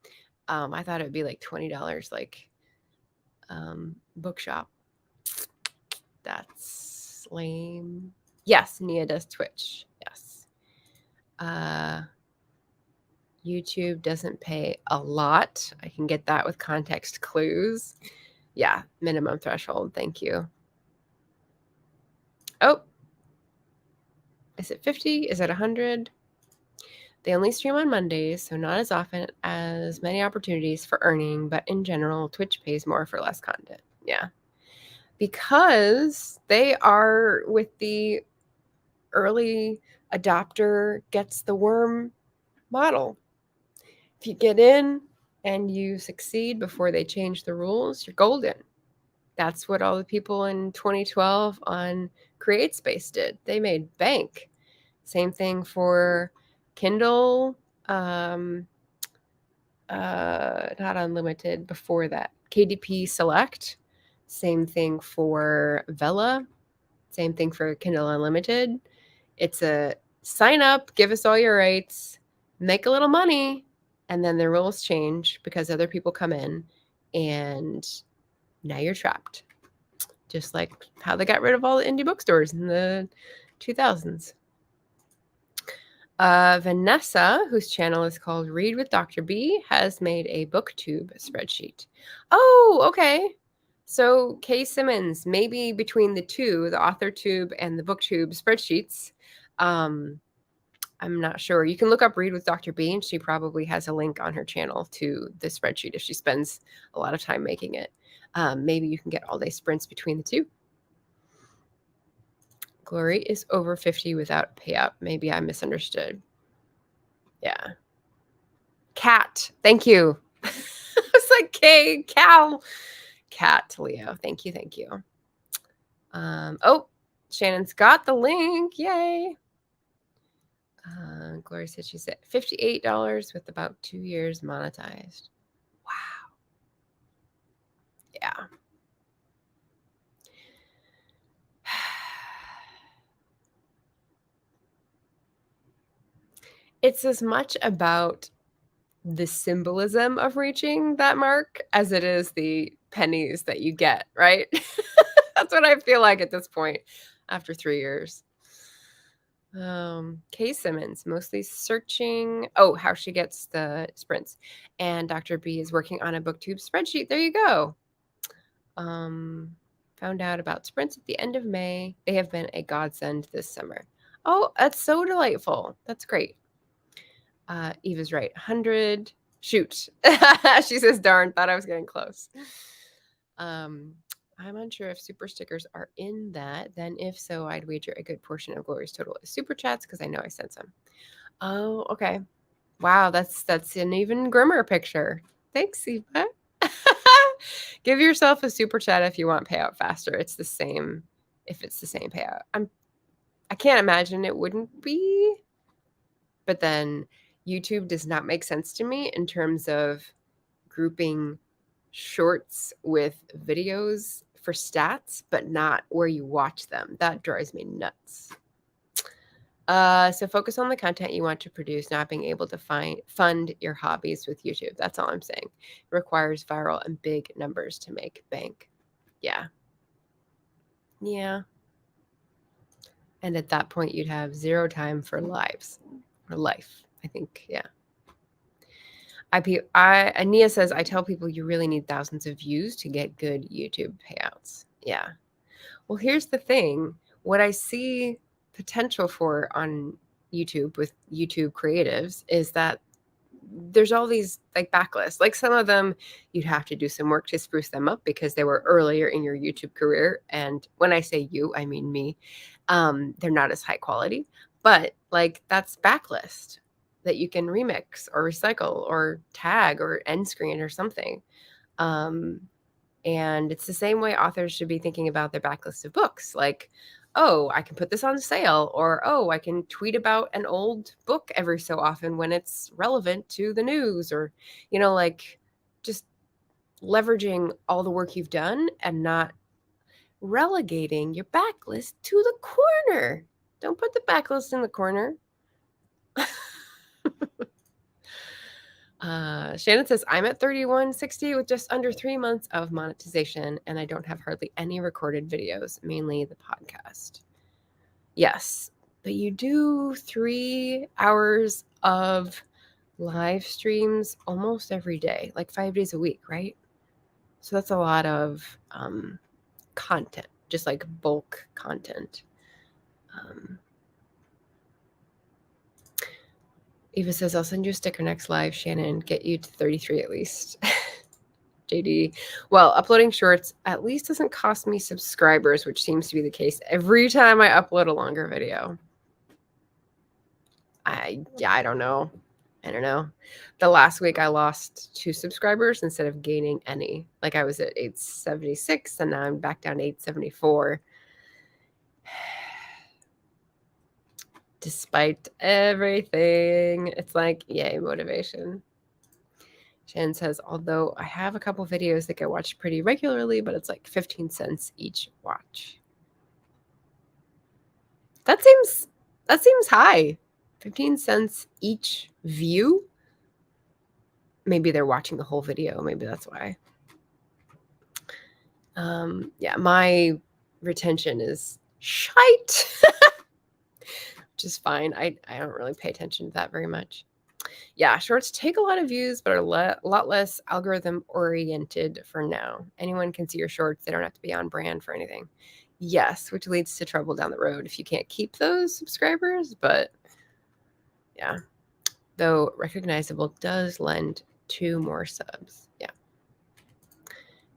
I thought it would be like $20, like bookshop. That's lame. Yes, Nia does Twitch. Yes. YouTube doesn't pay a lot. I can get that with context clues. Yeah, minimum threshold. Thank you. Oh, is it 50? Is it 100? They only stream on Mondays, so not as often as many opportunities for earning, but in general, Twitch pays more for less content. Yeah. Because they are with the early adopter gets the worm model. If you get in and you succeed before they change the rules, you're golden. That's what all the people in 2012 on CreateSpace did. They made bank. Same thing for Kindle, not unlimited before that. KDP Select. Same thing for Vela. Same thing for Kindle Unlimited. It's a sign up, give us all your rights, make a little money, and then the rules change because other people come in, and now you're trapped. Just like how they got rid of all the indie bookstores in the 2000s. Vanessa, whose channel is called Read with Dr. B, has made a Booktube spreadsheet. Oh, okay. So Kay Simmons, maybe between the two, the AuthorTube and the Booktube spreadsheets, I'm not sure. You can look up Read with Dr. B, and she probably has a link on her channel to the spreadsheet if she spends a lot of time making it. Maybe you can get all-day sprints between the two. Glory is over 50 without payout. Maybe I misunderstood. Yeah. Cat. Thank you. It's like K, cow. Cat, Leo. Thank you. Thank you. Oh, Shannon's got the link. Yay. Gloria said she's at $58 with about 2 years monetized. Wow. Yeah. It's as much about the symbolism of reaching that mark as it is the pennies that you get, right? That's what I feel like at this point after 3 years. Kay Simmons, mostly searching. Oh, how she gets the sprints. And Dr. B is working on a Booktube spreadsheet. There you go. Found out about sprints at the end of May. They have been a godsend this summer. Oh, that's so delightful. That's great. Eva's right. 100. Shoot. She says, darn, thought I was getting close. I'm unsure if super stickers are in that. Then if so, I'd wager a good portion of Glory's total is super chats because I know I sent some. Oh, okay. Wow, that's an even grimmer picture. Thanks, Eva. Give yourself a super chat if you want payout faster. It's the same if it's the same payout. I can't imagine it wouldn't be. But then YouTube does not make sense to me in terms of grouping shorts with videos for stats, but not where you watch them. That drives me nuts. So focus on the content you want to produce, not being able to fund your hobbies with YouTube. That's all I'm saying. It requires viral and big numbers to make bank. Yeah. Yeah. And at that point, you'd have zero time for lives or life, I think. Yeah. Ania says, I tell people you really need thousands of views to get good YouTube payouts. Yeah. Well, here's the thing. What I see potential for on YouTube with YouTube creatives is that there's all these like backlists. Like some of them, you'd have to do some work to spruce them up because they were earlier in your YouTube career. And when I say you, I mean me. They're not as high quality, but like that's backlist that you can remix or recycle or tag or end screen or something. And it's the same way authors should be thinking about their backlist of books. Like, oh, I can put this on sale, or oh, I can tweet about an old book every so often when it's relevant to the news, or, like just leveraging all the work you've done and not relegating your backlist to the corner. Don't put the backlist in the corner. Shannon says, I'm at 3160 with just under 3 months of monetization, and I don't have hardly any recorded videos, mainly the podcast. Yes, but you do 3 hours of live streams almost every day, like 5 days a week, right? So that's a lot of content, just like bulk content. Eva says, I'll send you a sticker next live, Shannon. Get you to 33 at least. JD. Well, uploading shorts at least doesn't cost me subscribers, which seems to be the case every time I upload a longer video. I don't know. I don't know. The last week I lost 2 subscribers instead of gaining any. Like I was at 876 and now I'm back down to 874. Despite everything, it's like, yay, motivation. Shannon says, although I have a couple videos that get watched pretty regularly, but it's like 15 cents each watch. That seems high. 15 cents each view. Maybe they're watching the whole video. Maybe that's why. Yeah, my retention is shite. Which is fine. I don't really pay attention to that very much. Yeah, shorts take a lot of views, but are a lot less algorithm oriented for now. Anyone can see your shorts. They don't have to be on brand for anything. Yes, which leads to trouble down the road if you can't keep those subscribers. But yeah, though recognizable does lend to more subs. Yeah.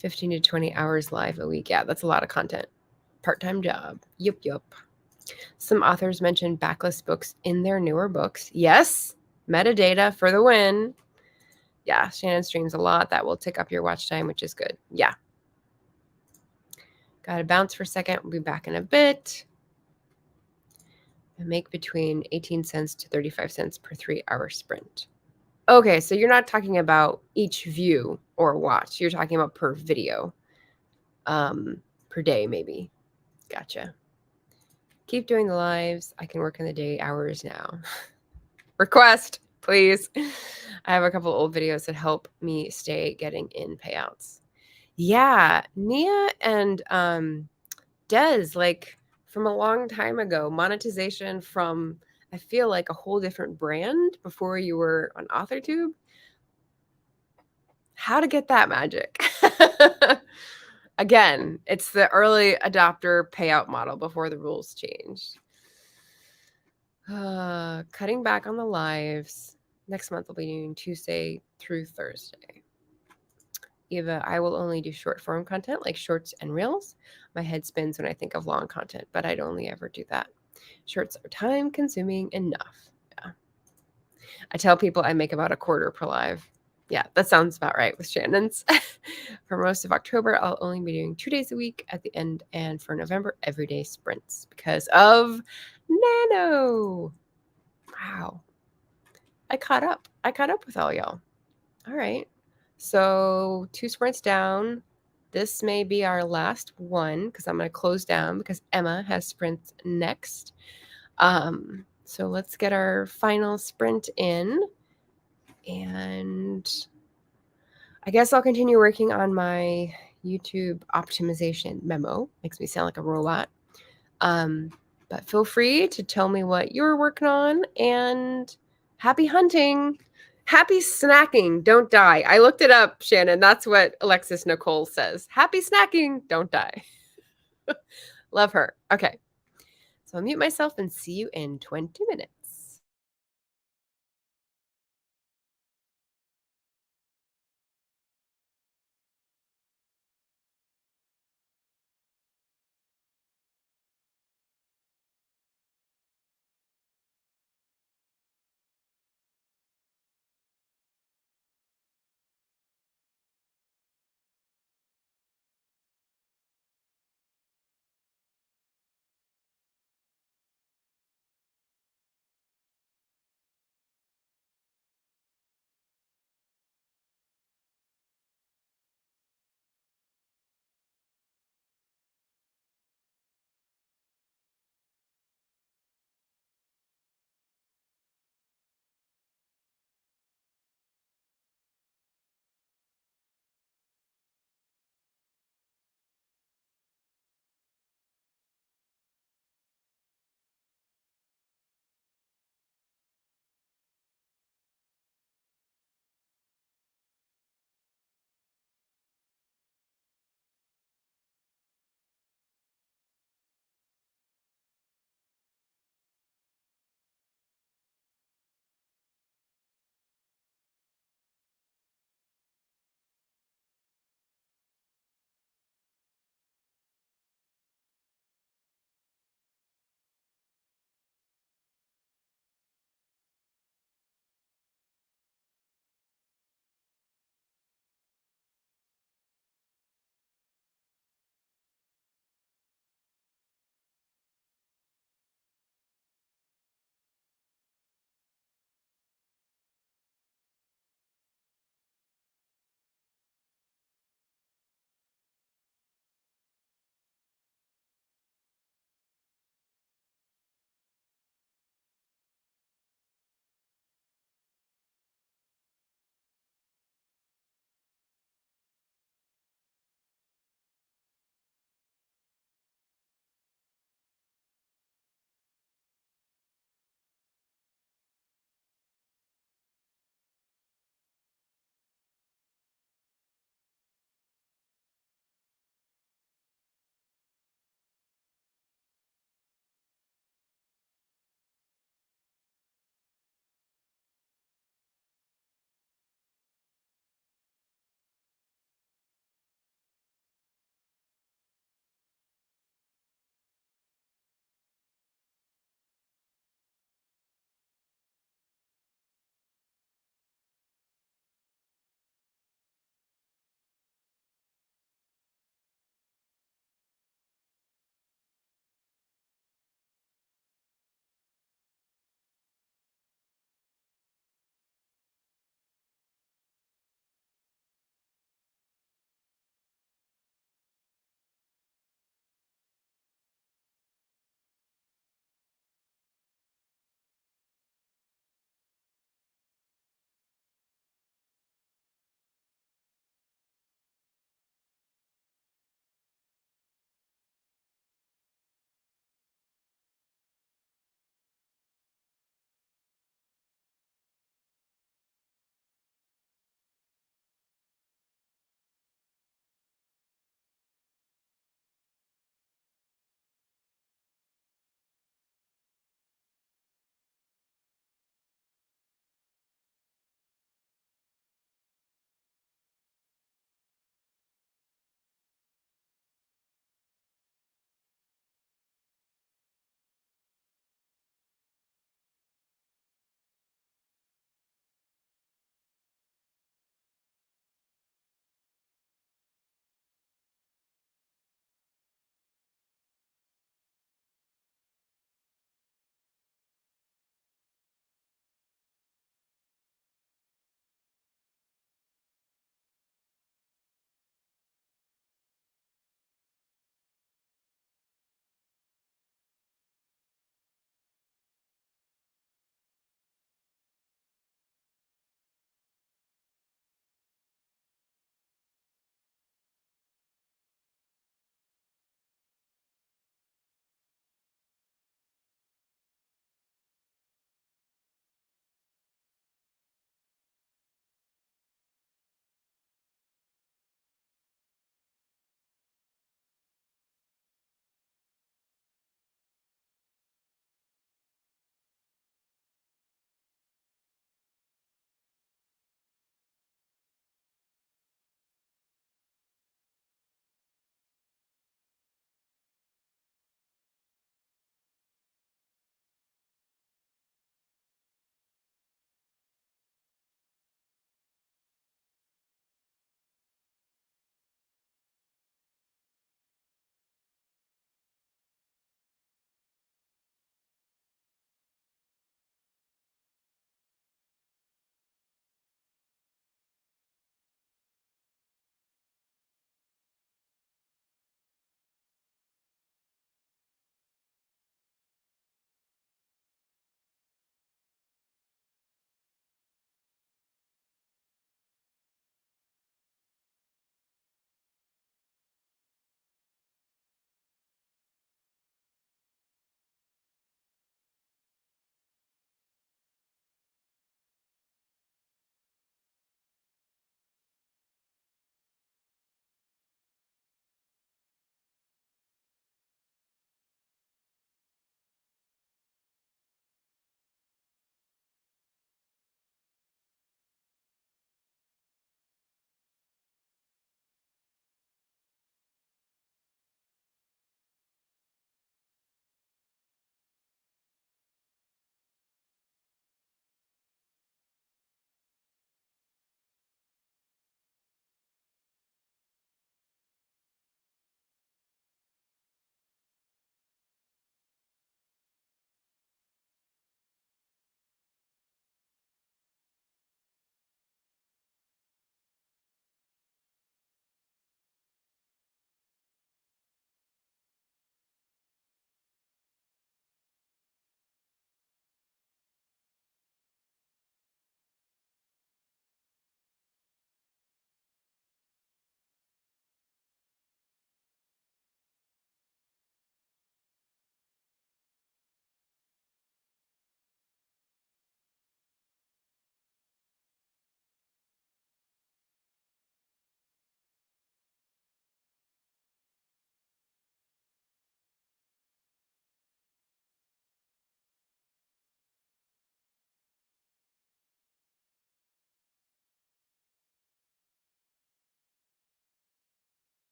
15 to 20 hours live a week. Yeah, that's a lot of content. Part-time job. Yup. Some authors mention backlist books in their newer books. Yes, metadata for the win. Yeah, Shannon streams a lot. That will tick up your watch time, which is good. Yeah. Got to bounce for a second. We'll be back in a bit. And make between 18 cents to 35 cents per 3-hour sprint. Okay, so you're not talking about each view or watch. You're talking about per video. Per day, maybe. Gotcha. Keep doing the lives. I can work in the day hours now. Request, please. I have a couple old videos that help me stay getting in payouts. Yeah, Nia and Des, like from a long time ago, monetization from, I feel like, a whole different brand before you were on AuthorTube. How to get that magic? Again, it's the early adopter payout model before the rules changed. Cutting back on the lives. Next month I'll be doing Tuesday through Thursday. Eva, I will only do short form content like shorts and reels. My head spins when I think of long content, but I'd only ever do that. Shorts are time consuming enough. Yeah. I tell people I make about a quarter per live. Yeah, that sounds about right with Shannon's. For most of October, I'll only be doing 2 days a week at the end, and for November, everyday sprints because of Nano. Wow. I caught up. I caught up with all y'all. All right. So 2 sprints down. This may be our last one because I'm going to close down because Emma has sprints next. So let's get our final sprint in. And I guess I'll continue working on my YouTube optimization memo. Makes me sound like a robot. But feel free to tell me what you're working on, and happy hunting. Happy snacking, don't die. I looked it up, Shannon. That's what Alexis Nicole says. Happy snacking, don't die. Love her. Okay. So I'll mute myself and see you in 20 minutes.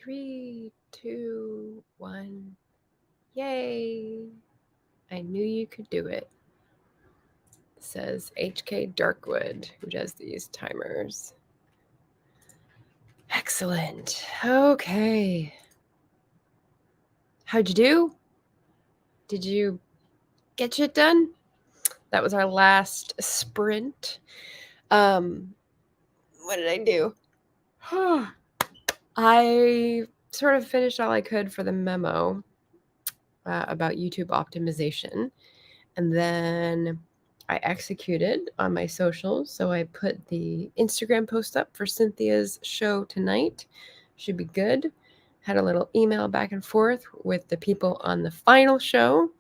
3, 2, 1. Yay! I knew you could do it. Says HK Darkwood, who does these timers. Excellent. Okay. How'd you do? Did you get shit done? That was our last sprint. What did I do? I sort of finished all I could for the memo about YouTube optimization. And then I executed on my socials. So I put the Instagram post up for Cynthia's show tonight. Should be good. Had a little email back and forth with the people on the final show.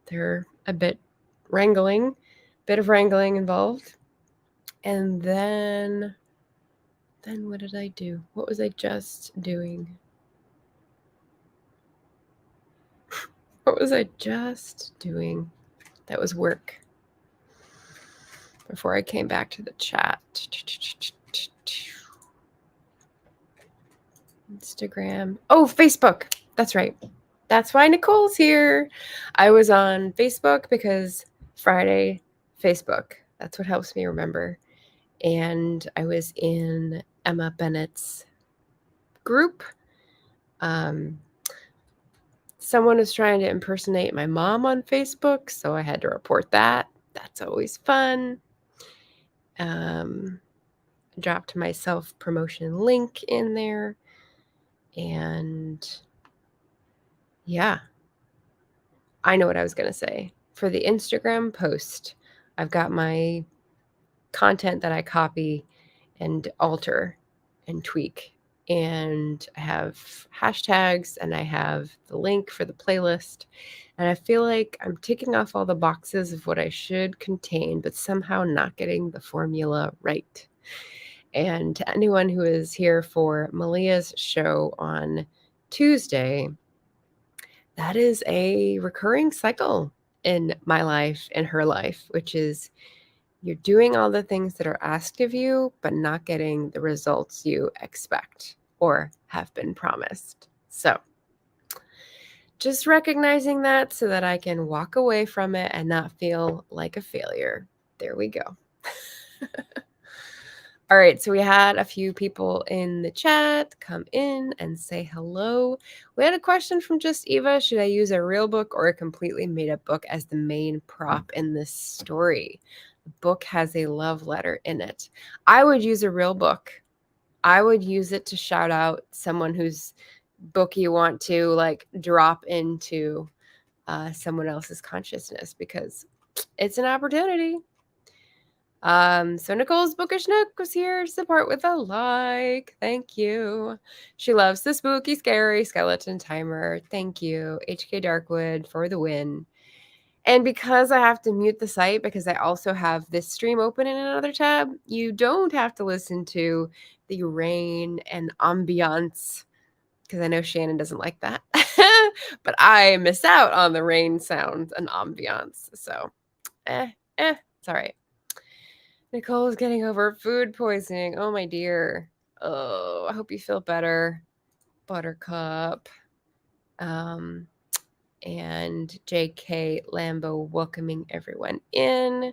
They're a bit of wrangling involved. And then what did I do? What was I just doing? What was I just doing? That was work. Before I came back to the chat. Instagram. Oh, Facebook. That's right. That's why Nicole's here. I was on Facebook because Friday, Facebook. That's what helps me remember. And I was in Emma Bennett's group. Someone was trying to impersonate my mom on Facebook, so I had to report that. That's always fun. Dropped my self-promotion link in there. And yeah, I know what I was going to say. For the Instagram post, I've got my content that I copy and alter and tweak. And I have hashtags and I have the link for the playlist. And I feel like I'm ticking off all the boxes of what I should contain, but somehow not getting the formula right. And to anyone who is here for Malia's show on Tuesday, that is a recurring cycle in my life and her life, which is you're doing all the things that are asked of you, but not getting the results you expect or have been promised. So just recognizing that so that I can walk away from it and not feel like a failure. There we go. All right, so we had a few people in the chat come in and say hello. We had a question from Just Eva. Should I use a real book or a completely made-up book as the main prop in this story? The book has a love letter in it. I would use a real book. I would use it to shout out someone whose book you want to like drop into someone else's consciousness because it's an opportunity. So Nicole's Bookish Nook was here to support with a like. Thank you. She loves the spooky, scary skeleton timer. Thank you. HK Darkwood for the win. And because I have to mute the site because I also have this stream open in another tab, you don't have to listen to the rain and ambiance because I know Shannon doesn't like that. But I miss out on the rain sounds and ambiance. So, it's all right. Nicole's getting over food poisoning. Oh, my dear. Oh, I hope you feel better, Buttercup. And JK Lambo welcoming everyone in.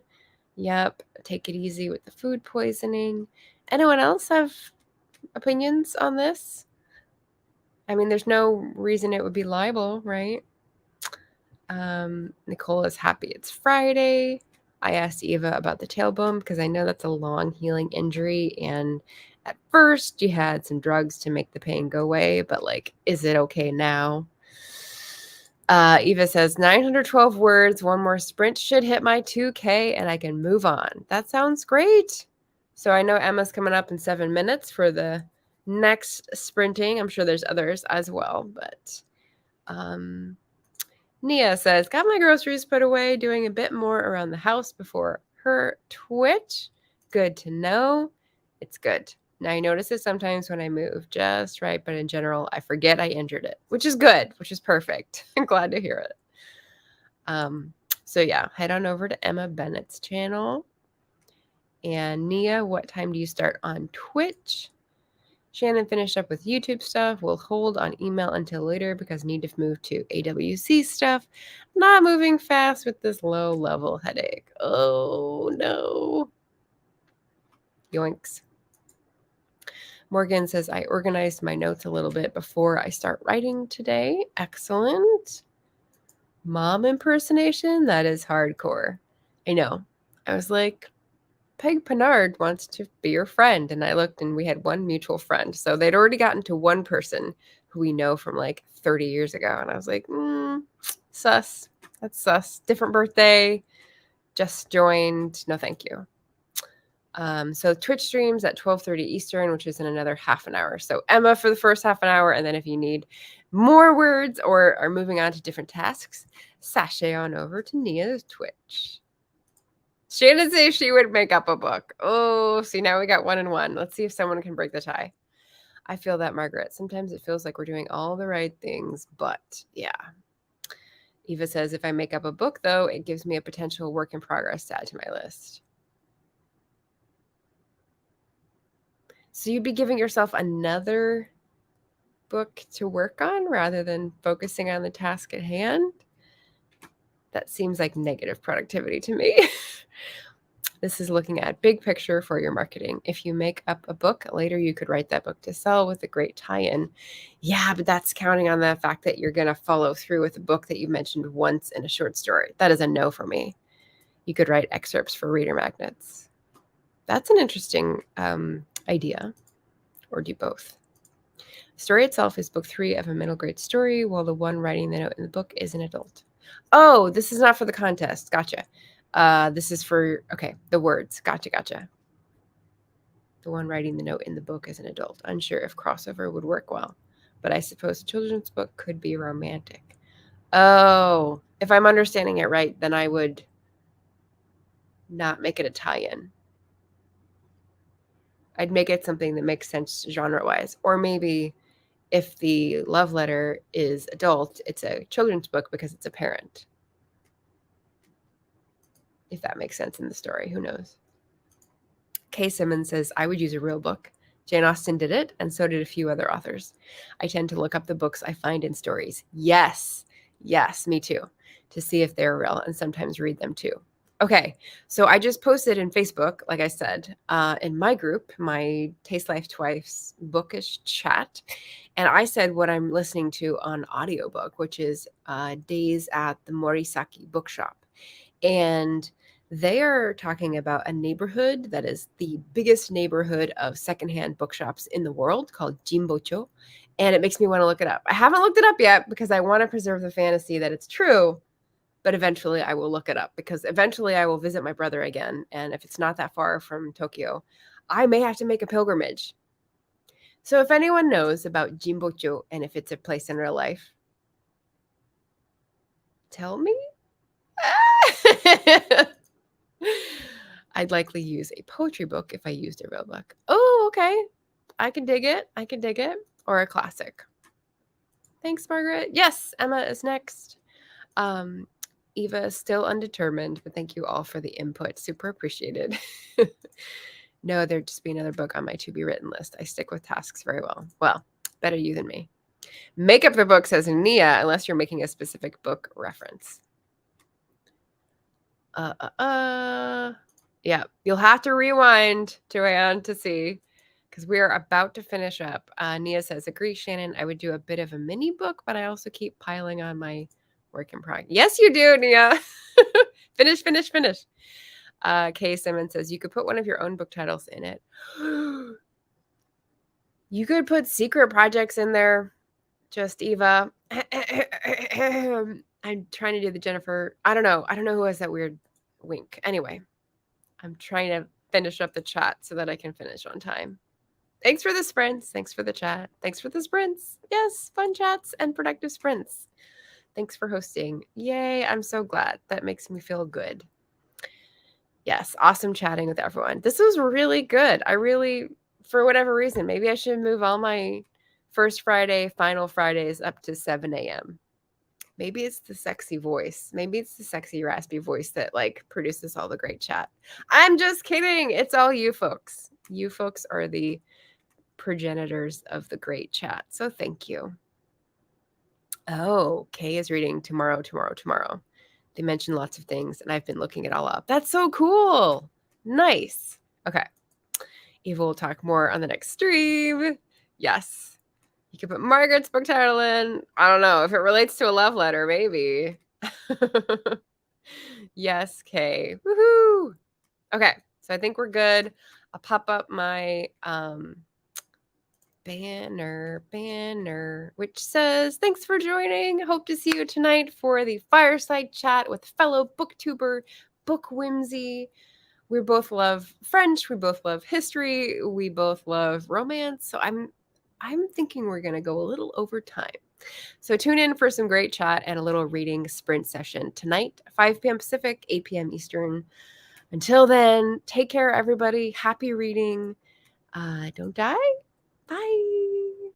Yep, take it easy with the food poisoning. Anyone else have opinions on this? I mean, there's no reason it would be libel, right? Nicole is happy it's Friday. I asked Eva about the tailbone because I know that's a long healing injury. And at first you had some drugs to make the pain go away, but like, is it okay now? Eva says 912 words, one more sprint should hit my 2K and I can move on. That sounds great. So I know Emma's coming up in 7 minutes for the next sprinting. I'm sure there's others as well, but Nia says, got my groceries put away, doing a bit more around the house before her Twitch. Good to know. It's good. Now, I notice it sometimes when I move just right, but in general, I forget I injured it, which is good, which is perfect. I'm glad to hear it. So yeah, head on over to Emma Bennett's channel. And Nia, what time do you start on Twitch? Shannon finished up with YouTube stuff. We'll hold on email until later because need to move to AWC stuff. Not moving fast with this low level headache. Oh no. Yoinks. Morgan says, I organized my notes a little bit before I start writing today. Excellent. Mom impersonation? That is hardcore. I know. I was like, Peg Pinard wants to be your friend. And I looked and we had one mutual friend. So they'd already gotten to one person who we know from like 30 years ago. And I was like, sus. That's sus. Different birthday. Just joined. No, thank you. So Twitch streams at 12:30 Eastern, which is in another half an hour. So Emma for the first half an hour. And then if you need more words or are moving on to different tasks, sashay on over to Nia's Twitch. Shannon says she would make up a book. Oh, see, now we got 1 and 1. Let's see if someone can break the tie. I feel that, Margaret. Sometimes it feels like we're doing all the right things, but yeah. Eva says, if I make up a book, though, it gives me a potential work in progress to add to my list. So you'd be giving yourself another book to work on rather than focusing on the task at hand? That seems like negative productivity to me. This is looking at big picture for your marketing. If you make up a book, later you could write that book to sell with a great tie-in. Yeah, but that's counting on the fact that you're going to follow through with a book that you mentioned once in a short story. That is a no for me. You could write excerpts for reader magnets. That's an interesting idea. Or do both. The story itself is book 3 of a middle grade story, while the one writing the note in the book is an adult. Oh, this is not for the contest. Gotcha. This is for, okay, the words. Gotcha. The one writing the note in the book is an adult. Unsure if crossover would work well, but I suppose a children's book could be romantic. Oh, if I'm understanding it right, then I would not make it a tie-in. I'd make it something that makes sense genre-wise. Or maybe if the love letter is adult, it's a children's book because it's a parent. If that makes sense in the story, who knows? Kay Simmons says, I would use a real book. Jane Austen did it, and so did a few other authors. I tend to look up the books I find in stories. Yes, me too, to see if they're real, and sometimes read them too. Okay, so I just posted in Facebook, like I said, in my group, my Taste Life Twice bookish chat, and I said what I'm listening to on audiobook, which is Days at the Morisaki Bookshop. And they are talking about a neighborhood that is the biggest neighborhood of secondhand bookshops in the world called Jimbocho. And it makes me want to look it up. I haven't looked it up yet because I want to preserve the fantasy that it's true. But eventually I will look it up because eventually I will visit my brother again. And if it's not that far from Tokyo, I may have to make a pilgrimage. So if anyone knows about Jimbocho and if it's a place in real life, tell me. I'd likely use a poetry book if I used a real book. Oh, okay. I can dig it. Or a classic. Thanks, Margaret. Yes, Emma is next. Eva is still undetermined, but thank you all for the input. Super appreciated. No, there'd just be another book on my to-be-written list. I stick with tasks very well. Well, better you than me. Make up the book, says Nia, unless you're making a specific book reference. Yeah, you'll have to rewind, Joanne, to see, because we are about to finish up. Nia says, agree, Shannon. I would do a bit of a mini book, but I also keep piling on my work in progress. Yes, you do, Nia. Finish. Kay Simmons says, you could put one of your own book titles in it. You could put secret projects in there. Just Eva. I'm trying to do the Jennifer. I don't know who has that weird wink. Anyway, I'm trying to finish up the chat so that I can finish on time. Thanks for the sprints. Thanks for the chat. Thanks for the sprints. Yes, fun chats and productive sprints. Thanks for hosting. Yay, I'm so glad. That makes me feel good. Yes, awesome chatting with everyone. This was really good. I really, for whatever reason, maybe I should move all my first Friday, final Fridays up to 7 a.m. Maybe it's the sexy voice. Maybe it's the sexy, raspy voice that like produces all the great chat. I'm just kidding. It's all you folks. You folks are the progenitors of the great chat. So thank you. Oh, Kay is reading tomorrow. They mentioned lots of things, and I've been looking it all up. That's so cool. Nice. Okay. Eva will talk more on the next stream. Yes. You could put Margaret's book title in. I don't know. If it relates to a love letter, maybe. Yes, Kay. Woohoo. Okay. So I think we're good. I'll pop up my banner, which says, thanks for joining. Hope to see you tonight for the Fireside Chat with fellow booktuber, Book Whimsy. We both love French. We both love history. We both love romance. So I'm thinking we're going to go a little over time. So tune in for some great chat and a little reading sprint session tonight, 5 p.m. Pacific, 8 p.m. Eastern. Until then, take care, everybody. Happy reading. Don't die.